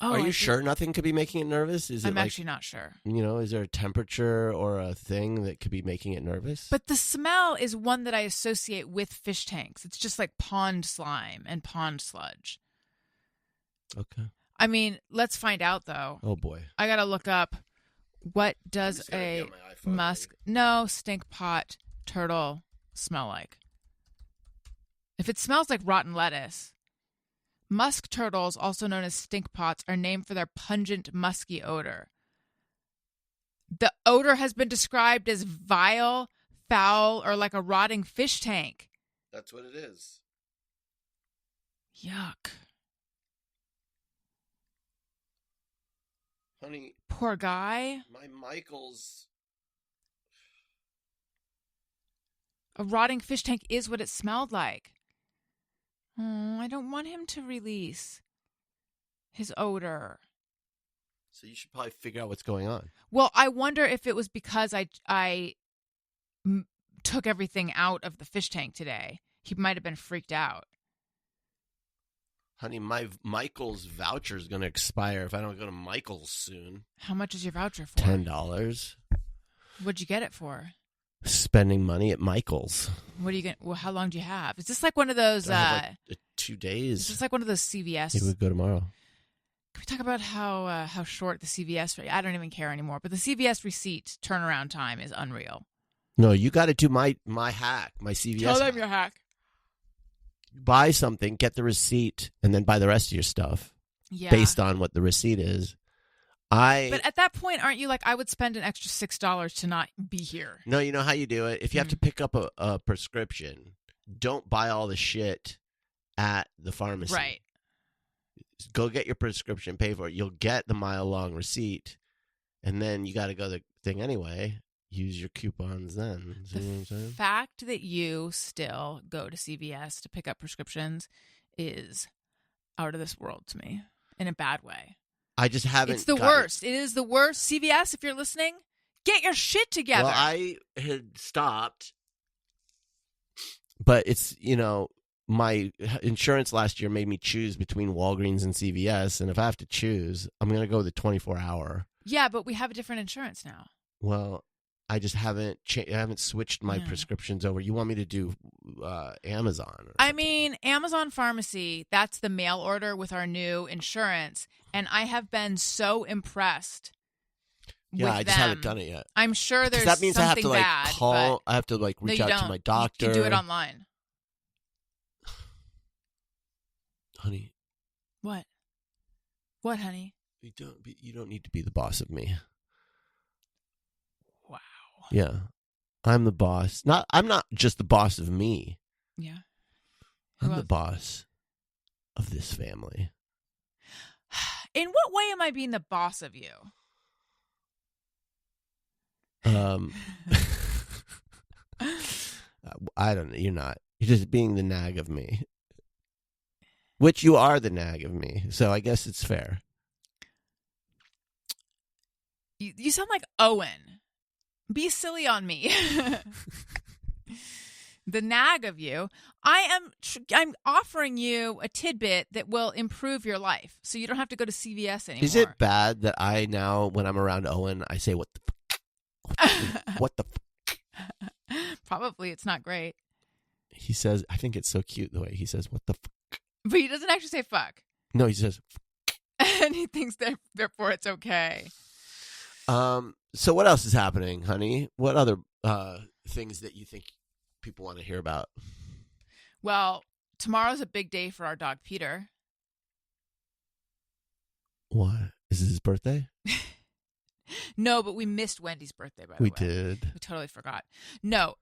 Oh, are you sure nothing could be making it nervous? I'm actually not sure. You know, is there a temperature or a thing that could be making it nervous? But the smell is one that I associate with fish tanks. It's just like pond slime and pond sludge. Okay. I mean, let's find out though. Oh boy. I gotta look up what does a stink pot turtle smell like. If it smells like rotten lettuce. Musk turtles, also known as stink pots, are named for their pungent, musky odor. The odor has been described as vile, foul, or like a rotting fish tank. That's what it is. Yuck. Honey. Poor guy. My Michael's. A rotting fish tank is what it smelled like. Oh, I don't want him to release his odor. So you should probably figure out what's going on. Well, I wonder if it was because I took everything out of the fish tank today. He might have been freaked out. Honey, my Michael's voucher is going to expire if I don't go to Michael's soon. How much is your voucher for? $10. What'd you get it for? Spending money at Michael's. What are you going? Well, how long do you have? Is this like one of those? I have 2 days. Is this like one of those CVS? Maybe we go tomorrow. Can we talk about how short the CVS? I don't even care anymore. But the CVS receipt turnaround time is unreal. No, you got to do my hack, my CVS. Tell them your hack. Buy something, get the receipt, and then buy the rest of your stuff based on what the receipt is. But at that point, aren't you like, I would spend an extra $6 to not be here? No, you know how you do it? If you have to pick up a prescription, don't buy all the shit at the pharmacy. Right. Go get your prescription, pay for it. You'll get the mile-long receipt, and then you got to go to the thing anyway. Use your coupons then. See what I'm saying? The fact that you still go to CVS to pick up prescriptions is out of this world to me in a bad way. I just haven't. It's the worst. It is the worst. CVS, if you're listening, get your shit together. Well, I had stopped, but it's, my insurance last year made me choose between Walgreens and CVS, and if I have to choose, I'm going to go the 24-hour. Yeah, but we have a different insurance now. Well, I just haven't I haven't switched my prescriptions over. You want me to do Amazon? I mean, Amazon Pharmacy, that's the mail order with our new insurance, and I have been so impressed. Yeah, I just haven't done it yet. I'm sure there's that means something I have to like bad, call. I have to like reach out to my doctor. You can do it online. Honey. What? What, honey? You don't need to be the boss of me. Wow. Yeah. I'm the boss. I'm not just the boss of me. Yeah. I'm the boss of this family. In what way am I being the boss of you? I don't know. You're not. You're just being the nag of me. Which you are the nag of me. So I guess it's fair. You sound like Owen. Be silly on me. The nag of you. I'm offering you a tidbit that will improve your life, so you don't have to go to CVS anymore. Is it bad that I now, when I'm around Owen, I say what the fuck? What the fuck? Probably it's not great. He says, I think it's so cute the way he says what the fuck. But he doesn't actually say fuck. No, he says and he thinks that therefore it's okay. So what else is happening, honey? What other things that you think people want to hear about? Well, tomorrow's a big day for our dog, Peter. What? Is it his birthday? No, but we missed Wendy's birthday, by the way. We did. We totally forgot. No,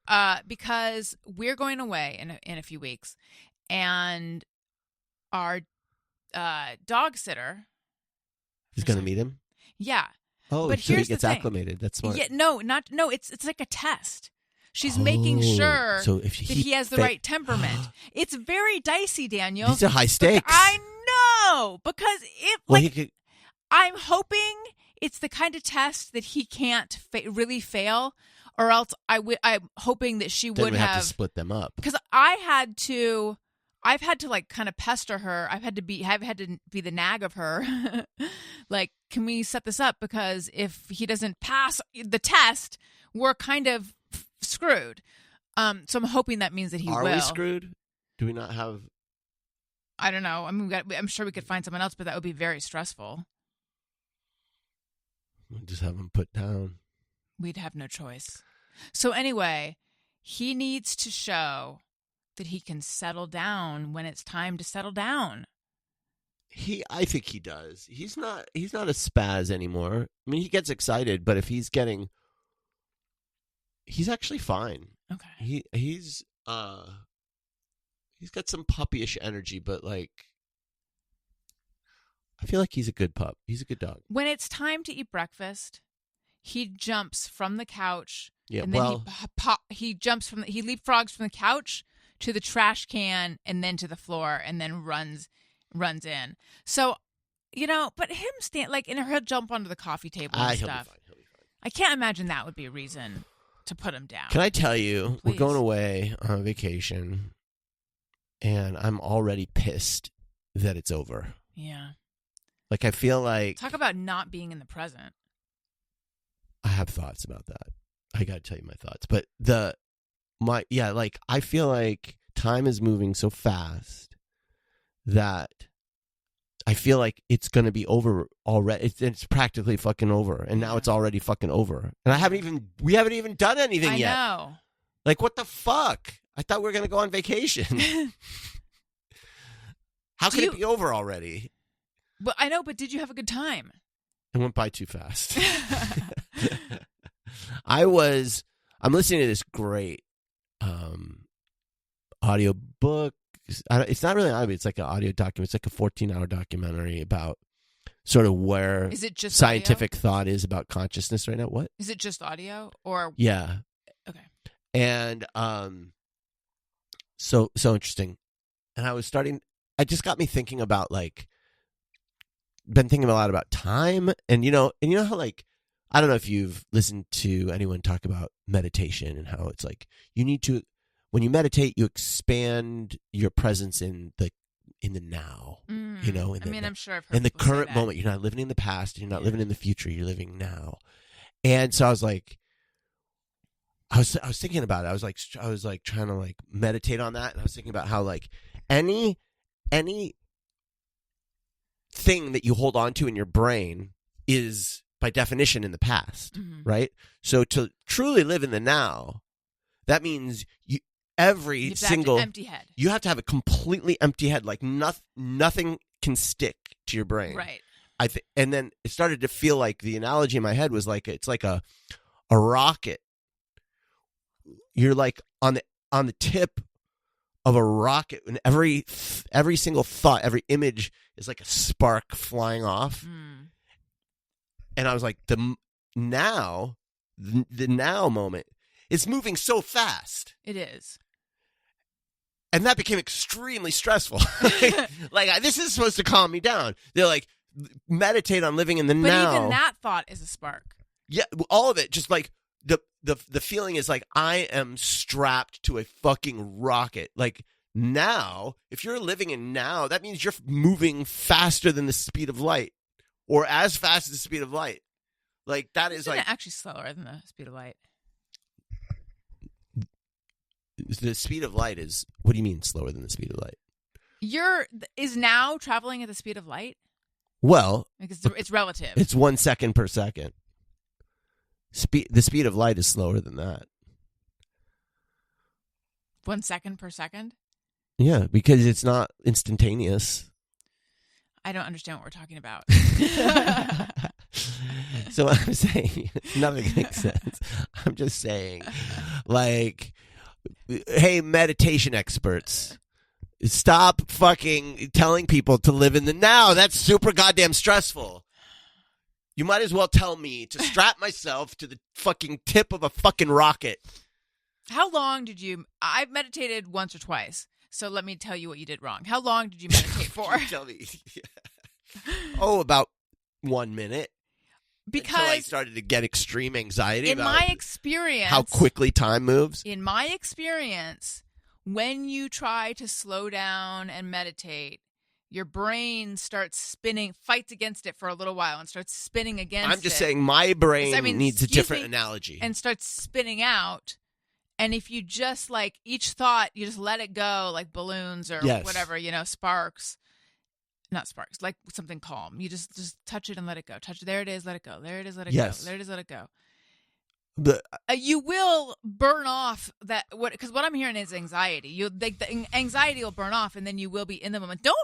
because we're going away in a few weeks, and our dog sitter... He's going to meet him? Yeah. Oh, but so he here's gets the thing. acclimated. That's smart. Yeah, no, it's like a test. She's making sure so that he has the right temperament. It's very dicey, Daniel. These are high stakes. I know, because I'm hoping it's the kind of test that he can't really fail, or else I'm hoping that she would have to split them up. Because I've had to like kind of pester her. I've had to be the nag of her. Like, can we set this up? Because if he doesn't pass the test, we're kind of screwed. So I'm hoping that means that he will. Are we screwed? Do we not have? I don't know. I mean, I'm sure we could find someone else, but that would be very stressful. We'll just have him put down. We'd have no choice. So anyway, he needs to show that he can settle down when it's time to settle down. I think he does. He's not a spaz anymore. I mean, he gets excited, but if he's actually fine. Okay. He's got some puppyish energy, but like I feel like he's a good pup. He's a good dog. When it's time to eat breakfast, he jumps from the couch. Yeah, and then he leapfrogs from the couch to the trash can and then to the floor and then runs in. So, but him he'll jump onto the coffee table and stuff. He'll be fine. I can't imagine that would be a reason to put him down. Can I tell you, Please. We're going away on vacation, and I'm already pissed that it's over. Yeah. Like, I feel like... Talk about not being in the present. I have thoughts about that. I got to tell you my thoughts. But I feel like time is moving so fast that I feel like it's going to be over already. It's practically fucking over. And now it's already fucking over. And we haven't even done anything yet. I know. Like, what the fuck? I thought we were going to go on vacation. How can it be over already? But I know, but did you have a good time? It went by too fast. I'm listening to this great audio book. It's not really audio. It's like an audio document. It's like a 14-hour documentary about sort of where is it just scientific audio? Thought is about consciousness right now. What? Is it just audio or? Yeah. Okay. And so interesting. And it just got me thinking about been thinking a lot about time, and you know how I don't know if you've listened to anyone talk about meditation and how it's like you need to, when you meditate, you expand your presence in the now. You know, I'm sure I've heard in the people say current that. moment. You're not living in the past. You're not living in the future. You're living now. And so I was like, I was thinking about it. I was like trying to like meditate on that, and I was thinking about how like any thing that you hold on to in your brain is by definition in the past, right? So to truly live in the now, that means you have an empty head. You have to have a completely empty head, like nothing can stick to your brain, right? And then it started to feel like the analogy in my head was like it's like a rocket. You're like on the tip of a rocket, and every single thought, every image is like a spark flying off. And I was like, the now moment, it's moving so fast. It is. And that became extremely stressful. Like this is supposed to calm me down. They're like, meditate on living in the now. But even that thought is a spark. Yeah, all of it. Just like the feeling is like I am strapped to a fucking rocket. Like now, if you're living in now, that means you're moving faster than the speed of light, or as fast as the speed of light. Like that is like actually slower than the speed of light. The speed of light is. What do you mean slower than the speed of light? Is now traveling at the speed of light? Well, because it's relative. It's 1 second per second. The speed of light is slower than that. 1 second per second? Yeah, because it's not instantaneous. I don't understand what we're talking about. So what I'm saying, nothing makes sense. I'm just saying, like, hey, meditation experts, stop fucking telling people to live in the now. That's super goddamn stressful. You might as well tell me to strap myself to the fucking tip of a fucking rocket. How long did you... I've meditated once or twice, so let me tell you what you did wrong. How long did you meditate for? Tell me. Oh, about 1 minute. Because until I started to get extreme anxiety in about my experience, how quickly time moves. In my experience, when you try to slow down and meditate, your brain starts spinning, fights against it for a little while and starts spinning against it. I'm just saying my brain needs a different analogy. And starts spinning out. And if you just like each thought, you just let it go like balloons or whatever, sparks. Not sparks, like something calm. You just touch it and let it go. Touch it. There it is. Let it go. There it is. Let it go. There it is. Let it go. You will burn off because what I'm hearing is anxiety. The anxiety will burn off, and then you will be in the moment. Don't.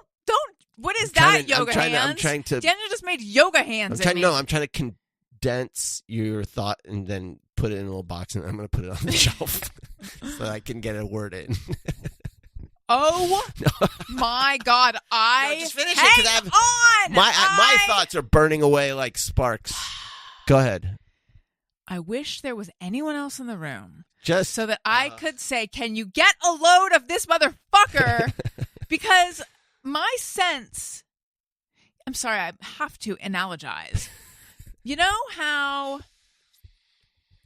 What is that? Yoga hands. I'm trying to. Daniel just made yoga hands. I'm trying to condense your thought and then put it in a little box, and I'm going to put it on the shelf so I can get a word in. Oh my God! Just finish hang it, on. My thoughts are burning away like sparks. Go ahead. I wish there was anyone else in the room, just so that I could say, "Can you get a load of this motherfucker?" Because my sense. I'm sorry, I have to analogize. You know how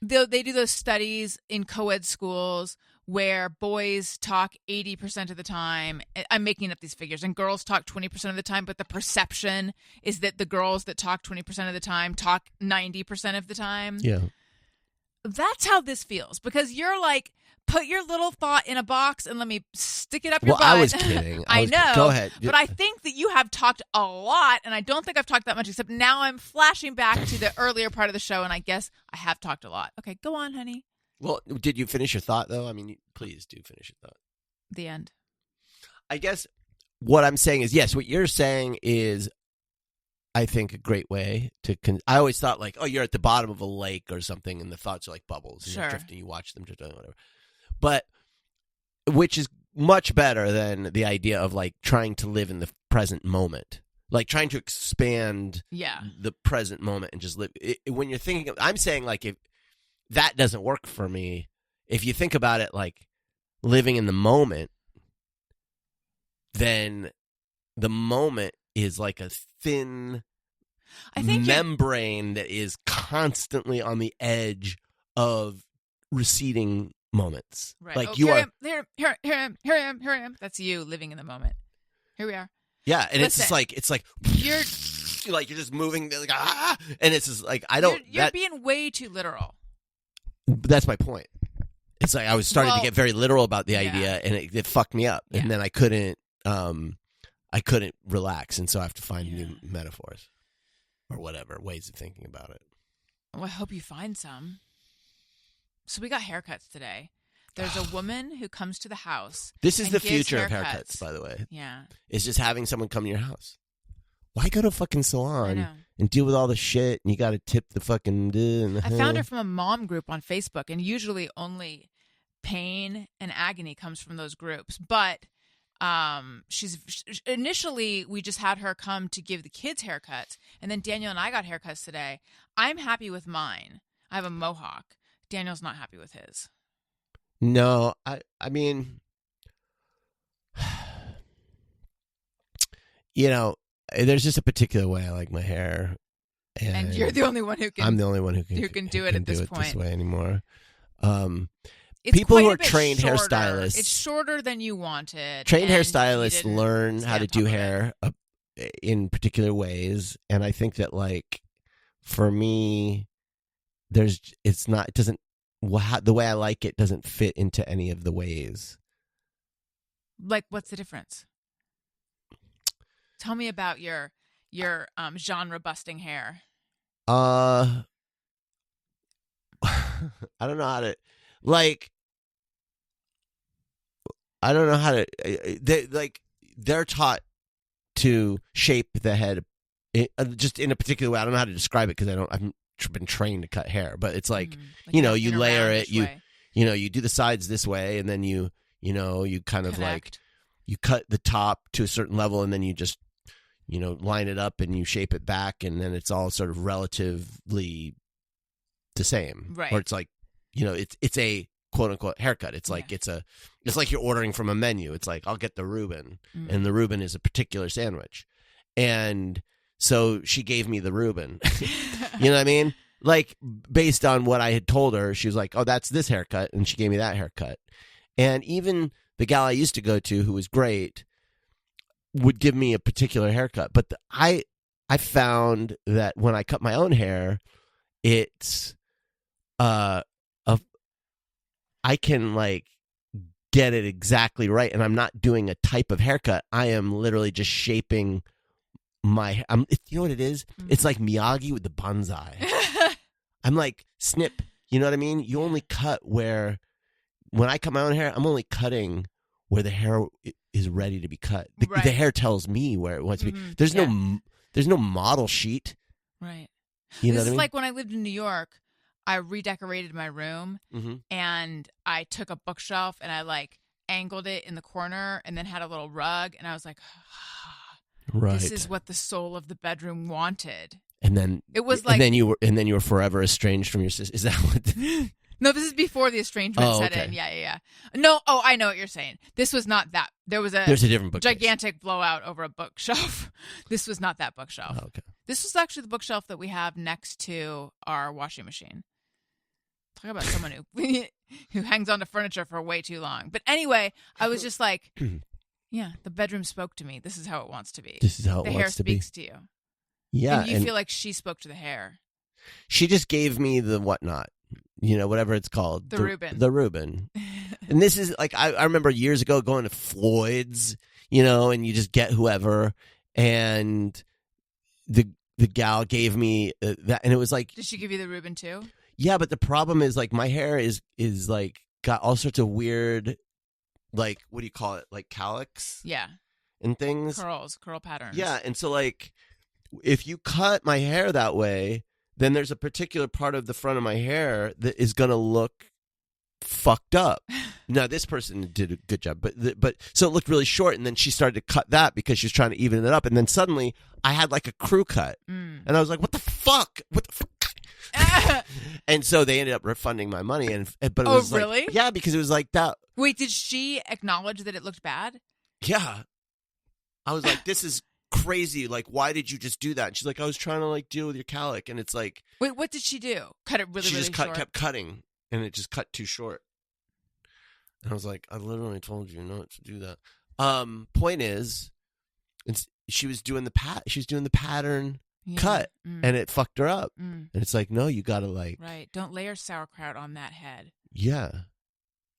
they do those studies in co-ed schools where boys talk 80% of the time. I'm making up these figures. And girls talk 20% of the time, but the perception is that the girls that talk 20% of the time talk 90% of the time. Yeah. That's how this feels. Because you're like, put your little thought in a box and let me stick it up your butt. I was kidding. I know. Go ahead. But I think that you have talked a lot, and I don't think I've talked that much, except now I'm flashing back to the earlier part of the show, and I guess I have talked a lot. Okay, go on, honey. Well, did you finish your thought, though? I mean, please do finish your thought. The end. I guess what I'm saying is, yes, what you're saying is, I think, a great way to... I always thought, like, oh, you're at the bottom of a lake or something, and the thoughts are like bubbles. And you're drifting, you watch them drift, whatever. But, which is much better than the idea of, like, trying to live in the present moment. Like, trying to expand the present moment and just live... when you're thinking... I'm saying, like, if that doesn't work for me. If you think about it like living in the moment, then the moment is like a thin membrane that is constantly on the edge of receding moments. Right. Like you are. Here I am. That's you living in the moment. Here we are. Yeah, and Listen, it's like you're just moving like and it's just like I don't. You're being way too literal. That's my point. It's like I was starting to get very literal about the idea, and it fucked me up, and then I couldn't relax, and so I have to find new metaphors or whatever ways of thinking about it. Well, I hope you find some. So we got haircuts today. There's a woman who comes to the house. This is the future of haircuts, by the way. Yeah. It's just having someone come to your house. Why go to a fucking salon and deal with all the shit and you got to tip the fucking... I found her from a mom group on Facebook, and usually only pain and agony comes from those groups. But initially we just had her come to give the kids haircuts, and then Daniel and I got haircuts today. I'm happy with mine. I have a mohawk. Daniel's not happy with his. No, I mean, you know, there's just a particular way I like my hair, and you're the only one who can. I'm the only one who can do it at this point. This way anymore. It's people who are trained trained shorter. hairstylists. It's shorter than you wanted. Trained hairstylists learn how to do hair in particular ways, and I think that, like, for me, the way I like it doesn't fit into any of the ways. Like, what's the difference? Tell me about your genre busting hair. I don't know how to, like, I don't know how to, they're taught to shape the head just in a particular way. I don't know how to describe it because I've been trained to cut hair, but it's like you layer it, you do the sides this way, and then you kind of like you cut the top to a certain level, and then you just line it up and you shape it back, and then it's all sort of relatively the same, right? Or it's like it's a quote unquote haircut. It's like it's like you're ordering from a menu. It's like, I'll get the Reuben, and the Reuben is a particular sandwich, and so she gave me the Reuben. You know what I mean? Like, based on what I had told her, she was like, oh, that's this haircut. And she gave me that haircut. And even the gal I used to go to, who was great, would give me a particular haircut. But I found that when I cut my own hair, it's I can, like, get it exactly right. And I'm not doing a type of haircut. I am literally just shaping you know what it is? It's like Miyagi with the bonsai. I'm like snip. You know what I mean? You only cut when I cut my own hair, I'm only cutting where the hair is ready to be cut. The hair tells me where it wants to be. There's no model sheet. Right. You know this what I mean? Is like when I lived in New York, I redecorated my room, and I took a bookshelf and I like angled it in the corner and then had a little rug, and I was like, right. This is what the soul of the bedroom wanted. And then it was like, and then you were forever estranged from your sister. Is that what? No, this is before the estrangement set in. Yeah. No, I know what you're saying. This was not that. There's a different bookcase. Gigantic blowout over a bookshelf. This was not that bookshelf. Oh, okay. This was actually the bookshelf that we have next to our washing machine. Talk about someone who hangs on to furniture for way too long. But anyway, I was just like, yeah, the bedroom spoke to me. This is how it wants to be. This is how it wants to be. The hair speaks to you. Yeah. And you feel like she spoke to the hair. She just gave me the whatnot, whatever it's called. The Reuben. The Reuben. And this is like, I remember years ago going to Floyd's, and you just get whoever. And the gal gave me that. And it was like. Did she give you the Reuben too? Yeah, but the problem is, like, my hair is like got all sorts of weird, like, what do you call it? Like calyx? Yeah. And things. Curl patterns. Yeah, and so, like, if you cut my hair that way, then there's a particular part of the front of my hair that is going to look fucked up. Now, this person did a good job, but so it looked really short, and then she started to cut that because she was trying to even it up, and then suddenly I had, like, a crew cut. And I was like, what the fuck? What the fuck? And so they ended up refunding my money, but it was really? Like, yeah, because it was like that. Wait, did she acknowledge that it looked bad? Yeah, I was like, this is crazy. Like, why did you just do that? And she's like, I was trying to like deal with your calic, and it's like, wait, what did she do? Cut it really, she really just short? kept cutting, and it just cut too short. And I was like, I literally told you not to do that. Point is, she was doing the pattern cut, and it fucked her up. And it's like, no, you gotta like, right. Don't layer sauerkraut on that head. Yeah,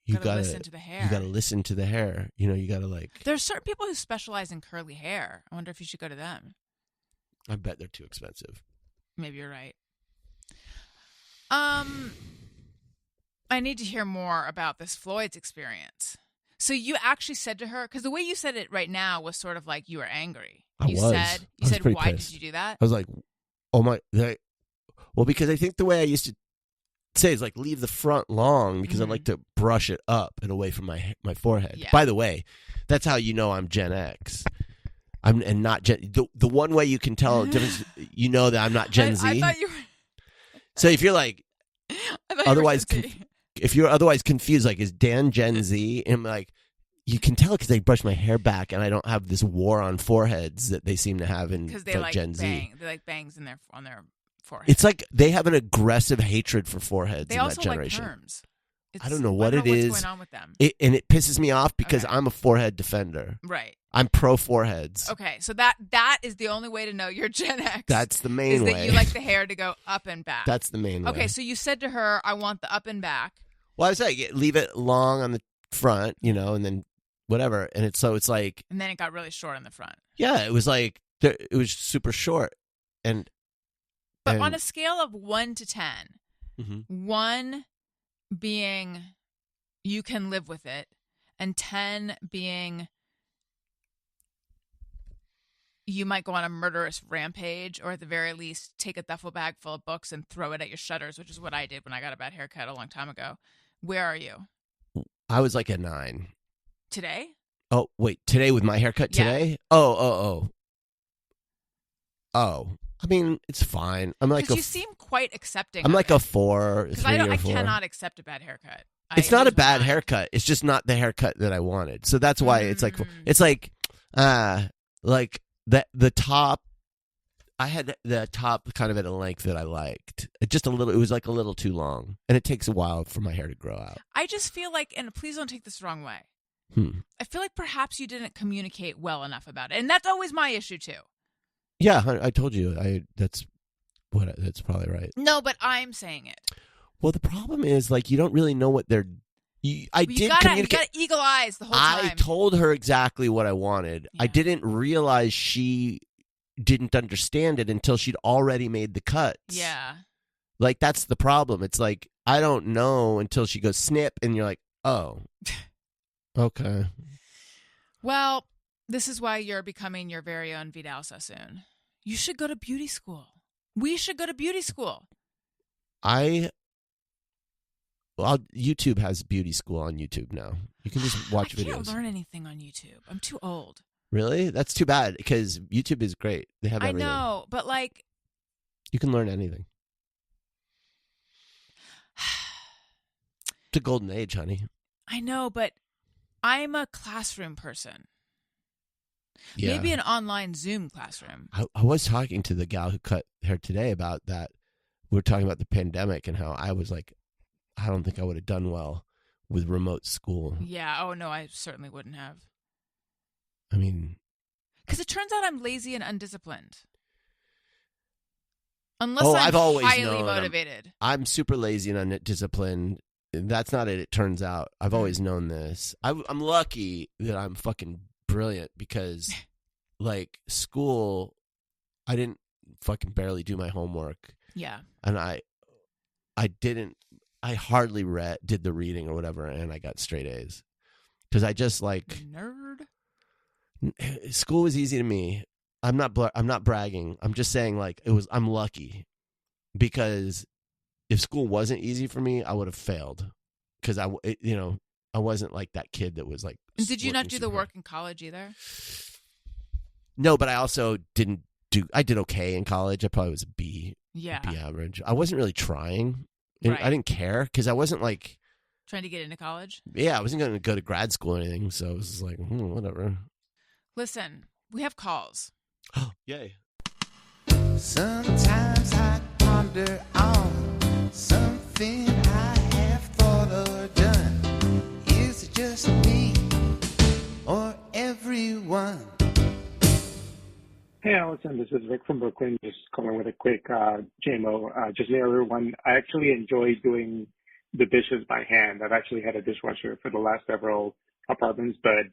you gotta listen to the hair. You gotta listen to the hair. You know, you gotta like. There's certain people who specialize in curly hair. I wonder if you should go to them. I bet they're too expensive. Maybe you're right. I need to hear more about this Floyd's experience. So you actually said to her, because the way you said it right now was sort of like you were angry. You said, why pissed. did you do that? I was like, oh my, well, because I think the way I used to say is like leave the front long because I like to brush it up and away from my forehead. Yeah. By the way, that's how you know I'm Gen X. And not Gen. The one way you can tell the difference, you know that I'm not Gen Z. I thought you were. So if you're like, otherwise, if you're otherwise confused, like, is Dan Gen Z? And I'm like, you can tell because they brush my hair back, and I don't have this war on foreheads that they seem to have in like Gen Z. They like bangs on their forehead. It's like they have an aggressive hatred for foreheads in that generation. Like perms. I don't know what it is. What's going on with them? And it pisses me off because I'm a forehead defender. Right. I'm pro foreheads. Okay, so that is the only way to know you're Gen X. That's the main way. Is that you like the hair to go up and back. That's the main way. Okay, so you said to her, I want the up and back. Well, I was like, leave it long on the front, you know, and then whatever. And it's like. And then it got really short on the front. Yeah, it was like, it was super short. But on a scale of 1 to 10, 1 being you can live with it, and 10 being you might go on a murderous rampage, or at the very least take a duffel bag full of books and throw it at your shutters, which is what I did when I got a bad haircut a long time ago. Where are you? I was like a 9. Today? Oh, wait. Today with my haircut today? Yeah. Oh. I mean, it's fine. I'm like you seem quite accepting. I'm like a 4. Because I cannot accept a bad haircut. It's not a bad haircut. It's just not the haircut that I wanted. So that's why it's like the top. I had the top kind of at a length that I liked. It was like a little too long, and it takes a while for my hair to grow out. I just feel like, and please don't take this the wrong way. I feel like perhaps you didn't communicate well enough about it, and that's always my issue too. Yeah, I told you. That's probably right. No, but I'm saying it. Well, the problem is, like, you don't really know what they're. You got eagle eyes the whole time. I told her exactly what I wanted. Yeah. I didn't realize she didn't understand it until she'd already made the cuts. Yeah. Like, that's the problem. It's like, I don't know until she goes snip, and you're like, oh, okay. Well, this is why you're becoming your very own Vidal Sassoon. You should go to beauty school. We should go to beauty school. YouTube has beauty school on YouTube now. You can just watch videos. I can't learn anything on YouTube. I'm too old. Really? That's too bad, because YouTube is great. They have everything. I know, but like... You can learn anything. It's a golden age, honey. I know, but I'm a classroom person. Yeah. Maybe an online Zoom classroom. I was talking to the gal who cut hair today about that. We were talking about the pandemic and how I was like, I don't think I would have done well with remote school. Yeah. Oh, no, I certainly wouldn't have. I mean... Because it turns out I'm lazy and undisciplined. Unless I'm highly motivated. I'm super lazy and undisciplined. That's not it turns out. I've always known this. I'm lucky that I'm fucking brilliant because, like, school, I didn't fucking barely do my homework. Yeah. And I hardly did the reading or whatever, and I got straight A's. Because I just, like... Nerd. School was easy to me. I'm not bragging. I'm just saying, like, I'm lucky. Because if school wasn't easy for me, I would have failed. Because I wasn't like that kid that was like... Did you not do the work in college either? No, but I also didn't do... I did okay in college. I probably was a B. Yeah. B average. I wasn't really trying. Right. I didn't care because I wasn't like... Trying to get into college? Yeah, I wasn't going to go to grad school or anything. So it was just like, whatever. Listen, we have calls. Oh, yay. Sometimes I ponder on something I have thought or done. Is it just me or everyone? Hey, Alison, this is Rick from Brooklyn. Just calling with a quick JMO. Just the other one, I actually enjoy doing the dishes by hand. I've actually had a dishwasher for the last several apartments, but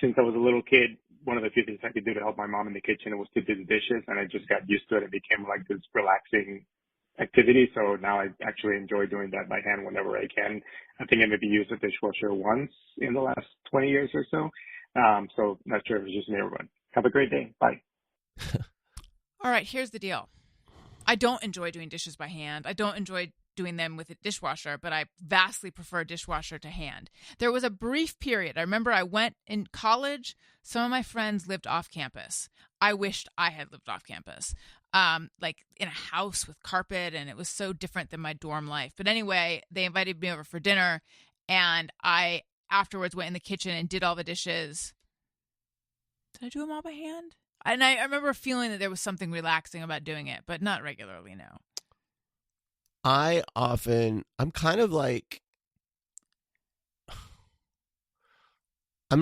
since I was a little kid, one of the few things I could do to help my mom in the kitchen was to do the dishes, and I just got used to it. It became like this relaxing activity. So now I actually enjoy doing that by hand whenever I can. I think I maybe used a dishwasher once in the last 20 years or so. So not sure if it's just me or what. Have a great day. Bye. All right, here's the deal. I don't enjoy doing dishes by hand. I don't enjoy doing them with a dishwasher, but I vastly prefer dishwasher to hand. There was a brief period. I remember I went in college. Some of my friends lived off campus. I wished I had lived off campus, like in a house with carpet, and it was so different than my dorm life. But anyway, they invited me over for dinner, and I afterwards went in the kitchen and did all the dishes. Did I do them all by hand? And I remember feeling that there was something relaxing about doing it, but not regularly, no. I'm kind of like, I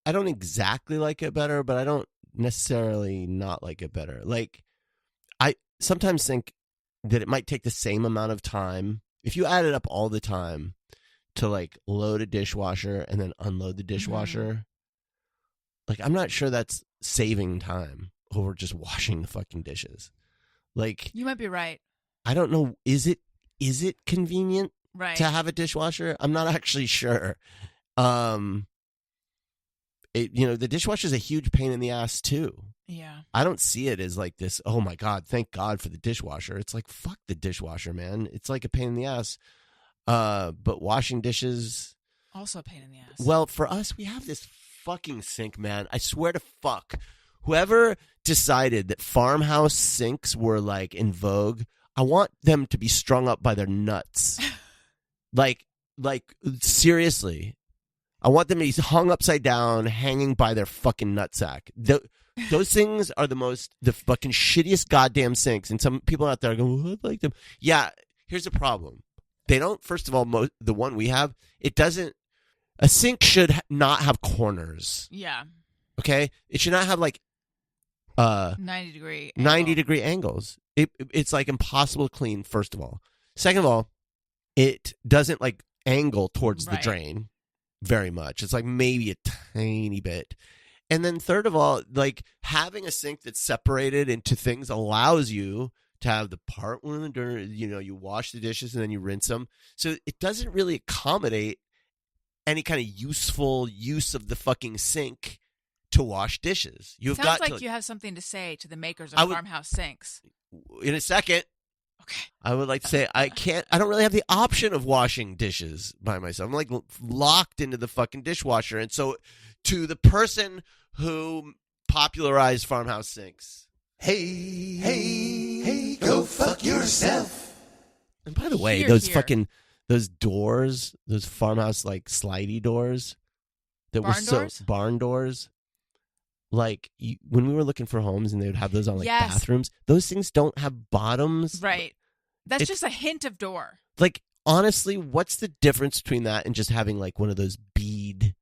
don't exactly like it better, but I don't necessarily not like it better. Like, I sometimes think that it might take the same amount of time if you add it up all the time to like load a dishwasher and then unload the dishwasher. Mm-hmm. Like, I'm not sure that's saving time over just washing the fucking dishes. Like, you might be right. I don't know. Is it convenient to have a dishwasher? I'm not actually sure. The dishwasher is a huge pain in the ass too. Yeah. I don't see it as like this, oh my God, thank God for the dishwasher. It's like, fuck the dishwasher, man. It's like a pain in the ass. But washing dishes. Also a pain in the ass. Well, for us, we have this fucking sink, man. I swear to fuck. Whoever decided that farmhouse sinks were like in vogue, I want them to be strung up by their nuts. like seriously. I want them to be hung upside down, hanging by their fucking nutsack. Those things are the fucking shittiest goddamn sinks. And some people out there are going, oh, I like them. Yeah, here's the problem. They don't, first of all, the one we have, it doesn't, a sink should not have corners. Yeah. Okay? It should not have like 90 degree angles. It's like impossible to clean, first of all. Second of all, it doesn't like angle towards the drain very much. It's like maybe a tiny bit. And then third of all, like having a sink that's separated into things allows you to have the part when you wash the dishes and then you rinse them. So it doesn't really accommodate any kind of useful use of the fucking sink to wash dishes. Sounds like you have something to say to the makers of farmhouse sinks. In a second. Okay. I would like to say I don't really have the option of washing dishes by myself. I'm like locked into the fucking dishwasher. And so to the person who popularized farmhouse sinks. Hey, go fuck yourself. And by the way, those doors, those farmhouse like slidey doors that barn doors. Like when we were looking for homes and they would have those on like bathrooms, those things don't have bottoms. Right. That's just a hint of door. Like, honestly, what's the difference between that and just having like one of those bead?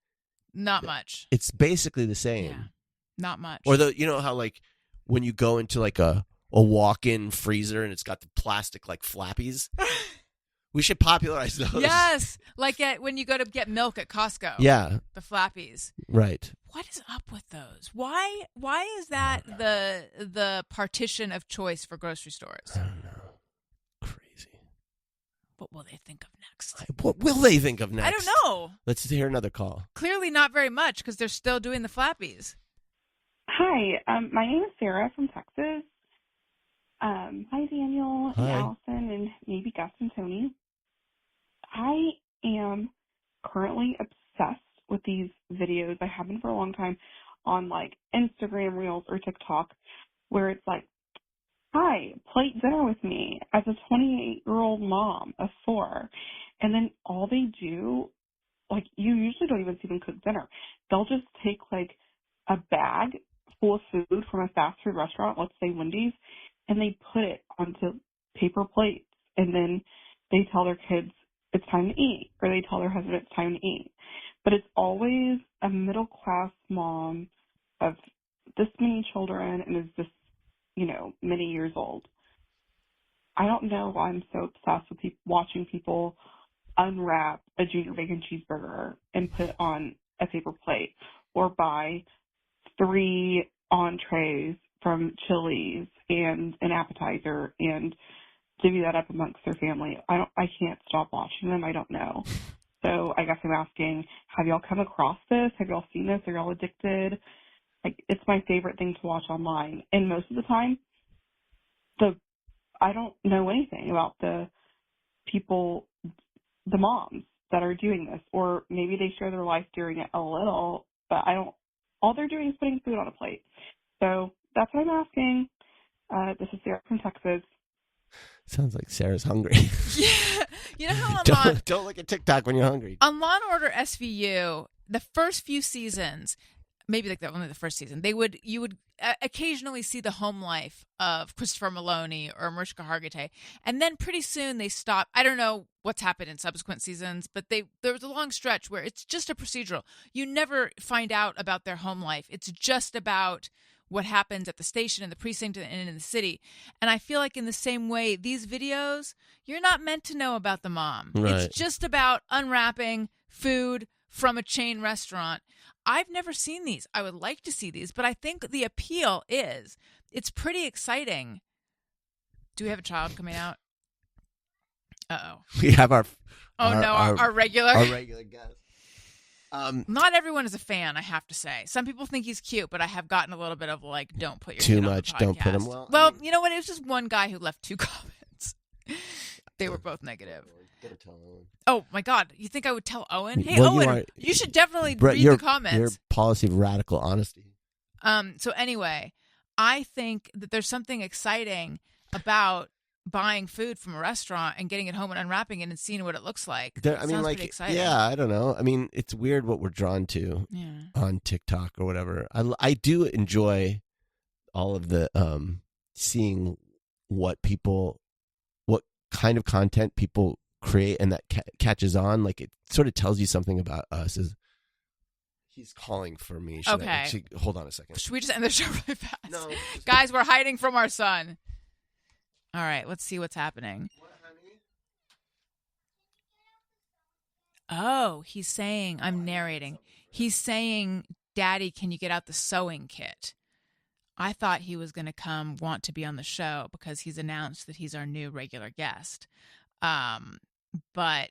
Not much. It's basically the same. Yeah. Not much. Or you know how like when you go into like a walk-in freezer and it's got the plastic like flappies? We should popularize those. Yes, like when you go to get milk at Costco. Yeah. The flappies. Right. What is up with those? Why is that the partition of choice for grocery stores? I don't know. Crazy. What will they think of next? What will they think of next? I don't know. Let's hear another call. Clearly not very much because they're still doing the flappies. Hi, my name is Sarah from Texas. Hi, Daniel and Alison and maybe Gus and Tony. I am currently obsessed with these videos. I have been for a long time on like Instagram Reels or TikTok where it's like, hi, plate dinner with me as a 28-year-old mom of 4. And then all they do, like you usually don't even see them cook dinner. They'll just take like a bag full of food from a fast food restaurant, let's say Wendy's, and they put it onto paper plates. And then they tell their kids, it's time to eat, or they tell their husband it's time to eat. but it's always a middle-class mom of this many children and is this, many years old. I don't know why I'm so obsessed with watching people unwrap a junior bacon cheeseburger and put it on a paper plate, or buy 3 entrees from Chili's and an appetizer and divvy that up amongst their family. I can't stop watching them. I don't know. So I guess I'm asking, have y'all come across this? Have y'all seen this? Are y'all addicted? Like, it's my favorite thing to watch online. And most of the time, I don't know anything about the people, the moms that are doing this, or maybe they share their life during it a little, but all they're doing is putting food on a plate. So that's what I'm asking. This is Sarah from Texas. Sounds like Sarah's hungry. Yeah. You know how don't look at TikTok when you're hungry. On Law & Order SVU, the first few seasons, maybe like only the first season, you would occasionally see the home life of Christopher Maloney or Mariska Hargitay, and then pretty soon they stopped. I don't know what's happened in subsequent seasons, but there was a long stretch where it's just a procedural. You never find out about their home life. It's just about what happens at the station, in the precinct, and in the city. And I feel like in the same way, these videos, you're not meant to know about the mom. Right. It's just about unwrapping food from a chain restaurant. I've never seen these. I would like to see these, but I think the appeal is it's pretty exciting. Do we have a child coming out? Uh-oh. We have our regular guest. Not everyone is a fan, I have to say. Some people think he's cute, but I have gotten a little bit of like, don't put your too kid much. On the don't put him. Well, you know what? It was just one guy who left 2 comments. They were both negative. Oh my God! You think I would tell Owen? Hey, Owen, you should definitely read the comments. Your policy of radical honesty. So anyway, I think that there's something exciting about buying food from a restaurant and getting it home and unwrapping it and seeing what it looks like. Sounds pretty exciting. Yeah, I don't know. I mean, it's weird what we're drawn to on TikTok or whatever. I do enjoy all of the seeing what kind of content people create and that catches on. Like, it sort of tells you something about us. He's calling for me. Hold on a second. Should we just end the show really fast? No. Guys, we're hiding from our son. All right, let's see what's happening. What, honey? Oh, he's saying, I'm narrating. He's saying, Daddy, can you get out the sewing kit? I thought he was going to want to be on the show because he's announced that he's our new regular guest. But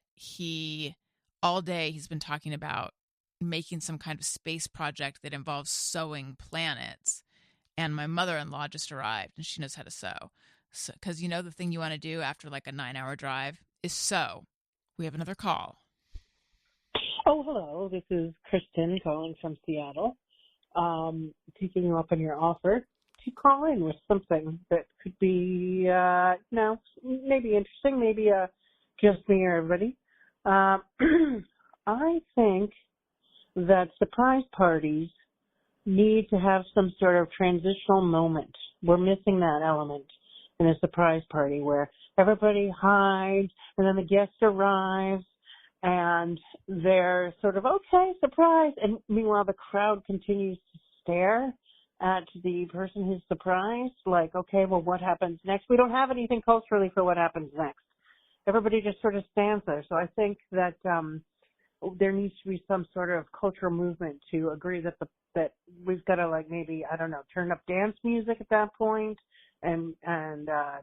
all day he's been talking about making some kind of space project that involves sewing planets. And my mother-in-law just arrived and she knows how to sew. Because the thing you want to do after like a 9-hour drive is sew. We have another call. Oh, hello. This is Kristen calling from Seattle. Taking you up on your offer to call in with something that could be, maybe interesting, maybe just me or everybody. I think that surprise parties need to have some sort of transitional moment. We're missing that element in a surprise party where everybody hides and then the guest arrives and they're sort of, okay, surprise. And meanwhile, the crowd continues to stare at the person who's surprised, like, okay, well, what happens next? We don't have anything culturally for what happens next. Everybody just sort of stands there. So I think that there needs to be some sort of cultural movement to agree that we've got to, like, maybe, I don't know, turn up dance music at that point and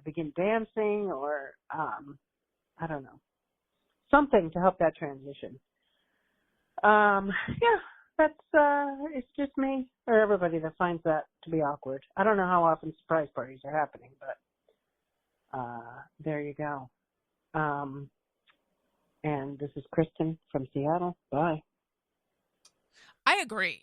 begin dancing, or I don't know, something to help that transition. That's it's just me or everybody that finds that to be awkward. I don't know how often surprise parties are happening, but there you go. And this is Kristen from Seattle. Bye. I agree.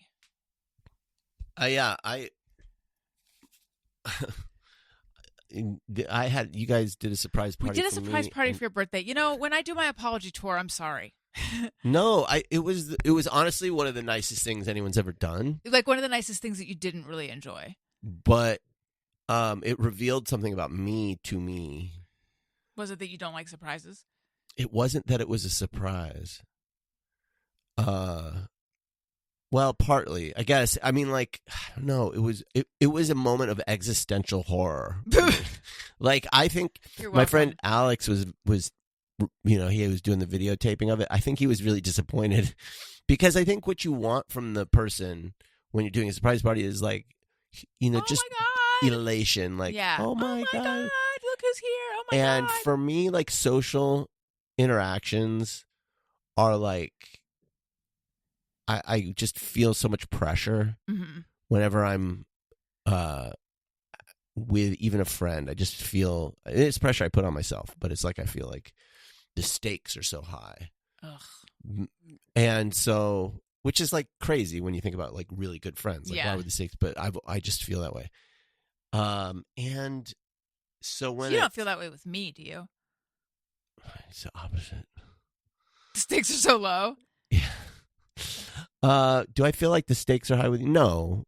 You guys did a surprise party. We did a surprise party for your birthday. When I do my apology tour, I'm sorry. No, it was honestly one of the nicest things anyone's ever done. Like one of the nicest things that you didn't really enjoy. But it revealed something about me to me. Was it that you don't like surprises? It wasn't that it was a surprise. Well, partly, I guess. I mean, like, I don't know. It was a moment of existential horror. Like, I think my friend Alex was, he was doing the videotaping of it. I think he was really disappointed because I think what you want from the person when you're doing a surprise party is like, just elation. Like, oh my God, look who's here. Oh my God. And for me, like, social interactions are like, I just feel so much pressure whenever I'm with even a friend. I just feel it's pressure I put on myself, but it's like I feel like the stakes are so high. Ugh. And so, which is like crazy when you think about like really good friends. Like, why would the stakes? But I just feel that way. And so when you don't feel that way with me, do you? It's the opposite. The stakes are so low. Yeah. Do I feel like the stakes are high with you? No,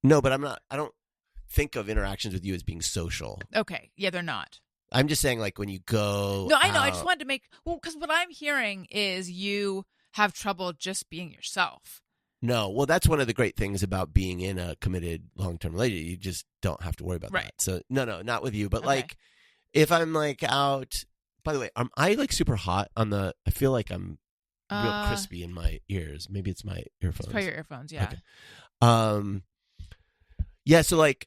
but I don't think of interactions with you as being social. Okay. Yeah, they're not. I'm just saying, like, when you go. No, I know. I just wanted to because what I'm hearing is you have trouble just being yourself. No. Well, that's one of the great things about being in a committed long-term relationship. You just don't have to worry about that. So, no, not with you. But, like, if I'm, like, out. By the way, am I, like, super hot on the. I feel like I'm real crispy in my ears. Maybe it's my earphones. It's probably your earphones, yeah. Okay. Yeah, so, like,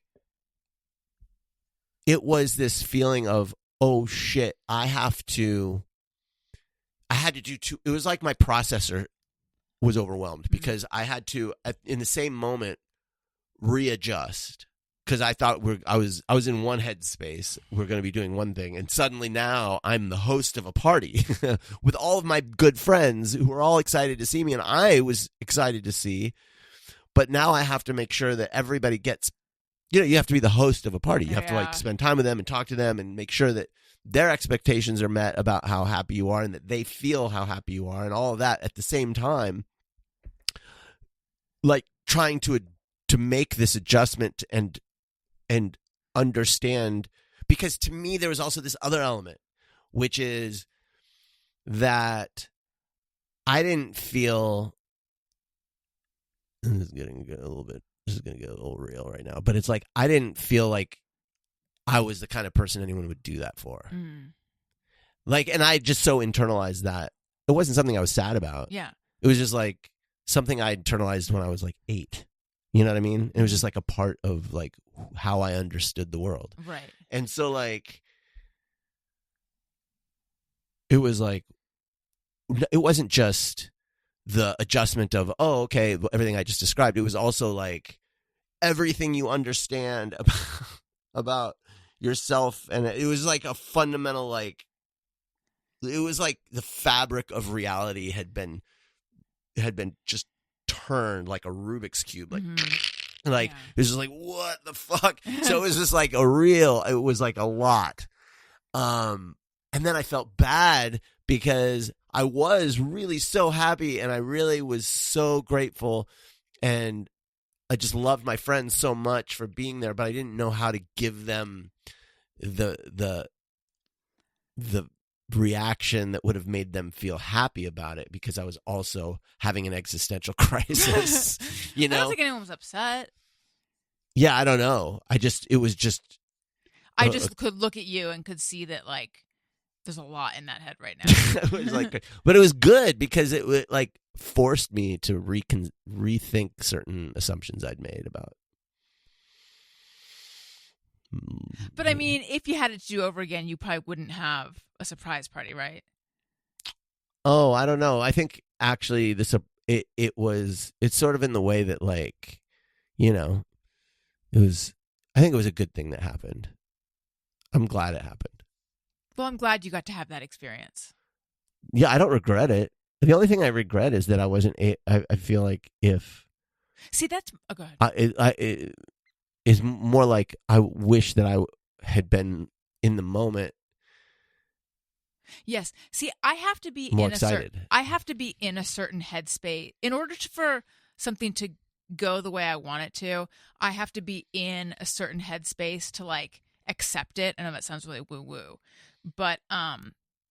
it was this feeling of, oh, shit, I had to do it was like my processor was overwhelmed because I had to, in the same moment, readjust. Because I thought I was in one headspace. We're going to be doing one thing. And suddenly now I'm the host of a party with all of my good friends who are all excited to see me. And I was excited to see. But now I have to make sure that everybody gets, you have to be the host of a party. You have to like spend time with them and talk to them and make sure that their expectations are met about how happy you are and that they feel how happy you are and all of that at the same time. Like trying to make this adjustment and understand, because to me there was also this other element, which is that I didn't feel, this is going to get a little real right now, but it's like I didn't feel like I was the kind of person anyone would do that for. Like, and I just so internalized that it wasn't something I was sad about. Yeah, it was just like something I internalized when I was like 8. You know what I mean? It was just like a part of like how I understood the world. Right. And so like, it was like, it wasn't just the adjustment of, oh, okay, everything I just described. It was also like everything you understand about yourself. And it was like a fundamental, like, it was like the fabric of reality had been just turned like a Rubik's Cube, like, it was just like, what the fuck? So it was just like it was like a lot. And then I felt bad because I was really so happy and I really was so grateful and I just loved my friends so much for being there, but I didn't know how to give them the reaction that would have made them feel happy about it, because I was also having an existential crisis. I don't think anyone was upset. Yeah, I don't know. I just could look at you and could see that like there's a lot in that head right now. It was like, but it was good because it like forced me to rethink certain assumptions I'd made about. But I mean, if you had it to do over again, you probably wouldn't have a surprise party, right? Oh, I don't know. I think actually it's sort of in the way that like, I think it was a good thing that happened. I'm glad it happened. Well, I'm glad you got to have that experience. Yeah, I don't regret it. The only thing I regret is that I wasn't. I feel like if. See, that's. Oh, go ahead. Is more like I wish that I had been in the moment. Yes. See, I have to be more excited. I have to be in a certain headspace in order for something to go the way I want it to. I have to be in a certain headspace to like accept it. I know that sounds really woo woo, but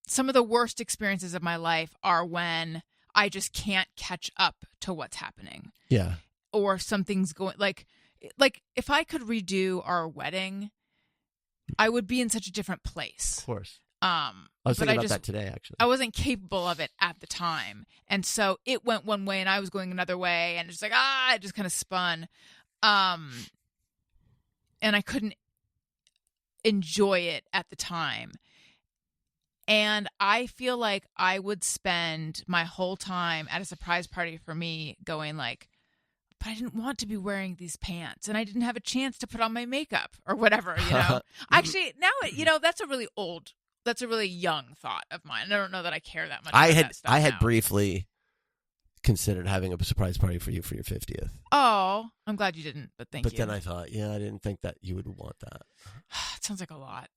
some of the worst experiences of my life are when I just can't catch up to what's happening. Yeah. Or something's going like if I could redo our wedding, I would be in such a different place. Of course. I was thinking about that today, actually. I wasn't capable of it at the time. And so it went one way and I was going another way, and it's like, it just kind of spun. And I couldn't enjoy it at the time. And I feel like I would spend my whole time at a surprise party for me going like, but I didn't want to be wearing these pants and I didn't have a chance to put on my makeup or whatever, you know. Actually, now, you know, that's a really young thought of mine. I don't know that I care that much about that stuff I had now. Briefly considered having a surprise party for you for your 50th. Oh, I'm glad you didn't, but thank you. But then I thought, I didn't think that you would want that. It sounds like a lot.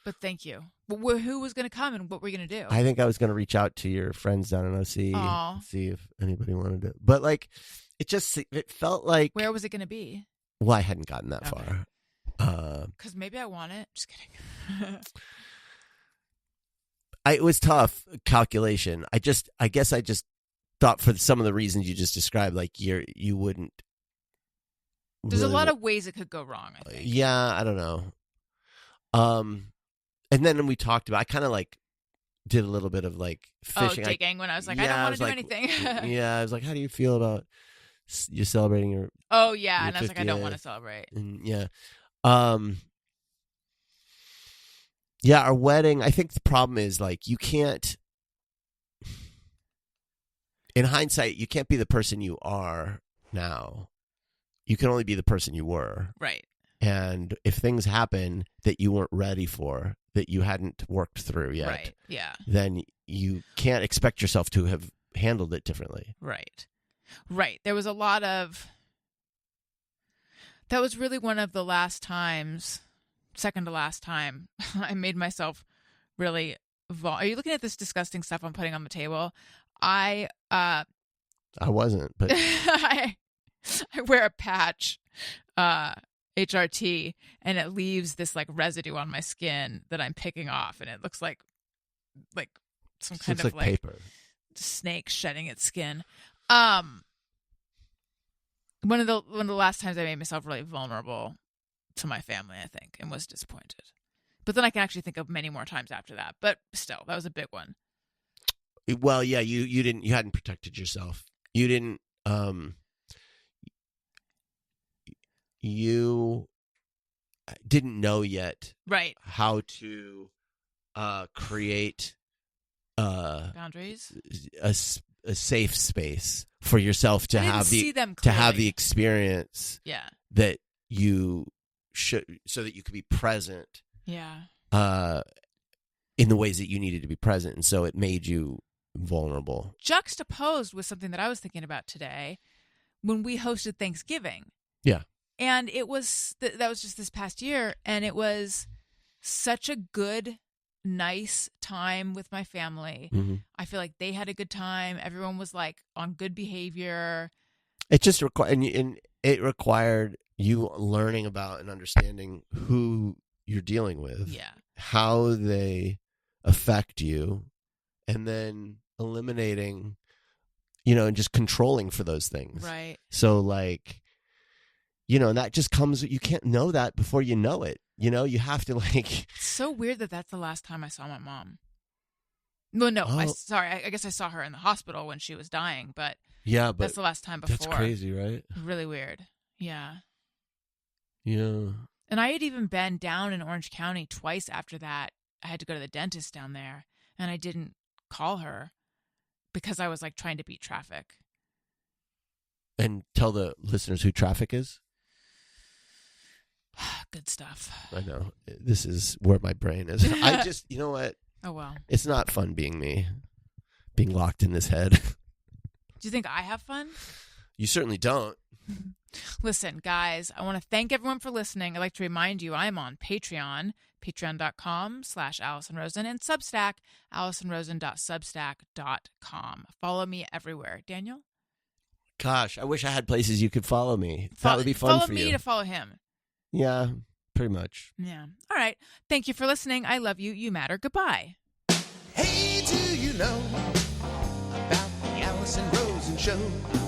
But thank you. But who was going to come and what were you going to do? I think I was going to reach out to your friends down in OC and see if anybody wanted to. But like, it felt like. Where was it going to be? Well, I hadn't gotten that far. Because maybe I want it. Just kidding. It was tough calculation. I guess I just thought for some of the reasons you just described, like you wouldn't. There's a lot of ways it could go wrong, I think. Yeah, I don't know. And then we talked about, I kind of like did a little bit of like fishing. Digging when I was like, I don't want to do anything. Yeah, I was like, how do you feel about you celebrating your? Oh yeah, your and I was like, I don't want to celebrate. And yeah, yeah, our wedding. I think the problem is like you can't. In hindsight, you can't be the person you are now. You can only be the person you were. Right. And if things happen that you weren't ready for, that you hadn't worked through yet, right. Yeah. then you can't expect yourself to have handled it differently. Right. Right. There was a lot of... That was really one of the last times, second to last time, I made myself really... Are you looking at this disgusting stuff I'm putting on the table? I wasn't, but... I wear a patch, HRT, and it leaves this like residue on my skin that I'm picking off, and it looks like some kind of like paper. Snake shedding its skin. One of the last times I made myself really vulnerable to my family, I think, and was disappointed. But then I can actually think of many more times after that. But still, that was a big one. Well, yeah, you hadn't protected yourself. You didn't. You didn't know yet, right? How to create boundaries, a safe space for yourself to have the experience, yeah, that you should, so that you could be present, yeah, in the ways that you needed to be present, and so it made you vulnerable. Juxtaposed with something that I was thinking about today, when we hosted Thanksgiving, yeah. And it was that was just this past year, and it was such a good, nice time with my family. Mm-hmm. I feel like they had a good time. Everyone was like on good behavior. It just required you learning about and understanding who you're dealing with, yeah, how they affect you, and then eliminating, and just controlling for those things. Right. So like. And that just comes, you can't know that before you know it. You have to like. It's so weird that that's the last time I saw my mom. No, I guess I saw her in the hospital when she was dying, but yeah, but that's the last time before. That's crazy, right? Really weird. Yeah. Yeah. And I had even been down in Orange County twice after that. I had to go to the dentist down there, and I didn't call her because I was like trying to beat traffic. And tell the listeners who traffic is. Good stuff. I know. This is where my brain is. I just, you know what? Oh, well. It's not fun being me, being locked in this head. Do you think I have fun? You certainly don't. Listen, guys, I want to thank everyone for listening. I'd like to remind you I'm on Patreon, patreon.com/AlisonRosen, and Substack, AlisonRosen.substack.com. Follow me everywhere. Daniel? Gosh, I wish I had places you could follow me. That would be fun for you. Follow me to follow him. Yeah, pretty much. Yeah. All right. Thank you for listening. I love you. You matter. Goodbye. Hey, do you know Alison, Rose, and Show.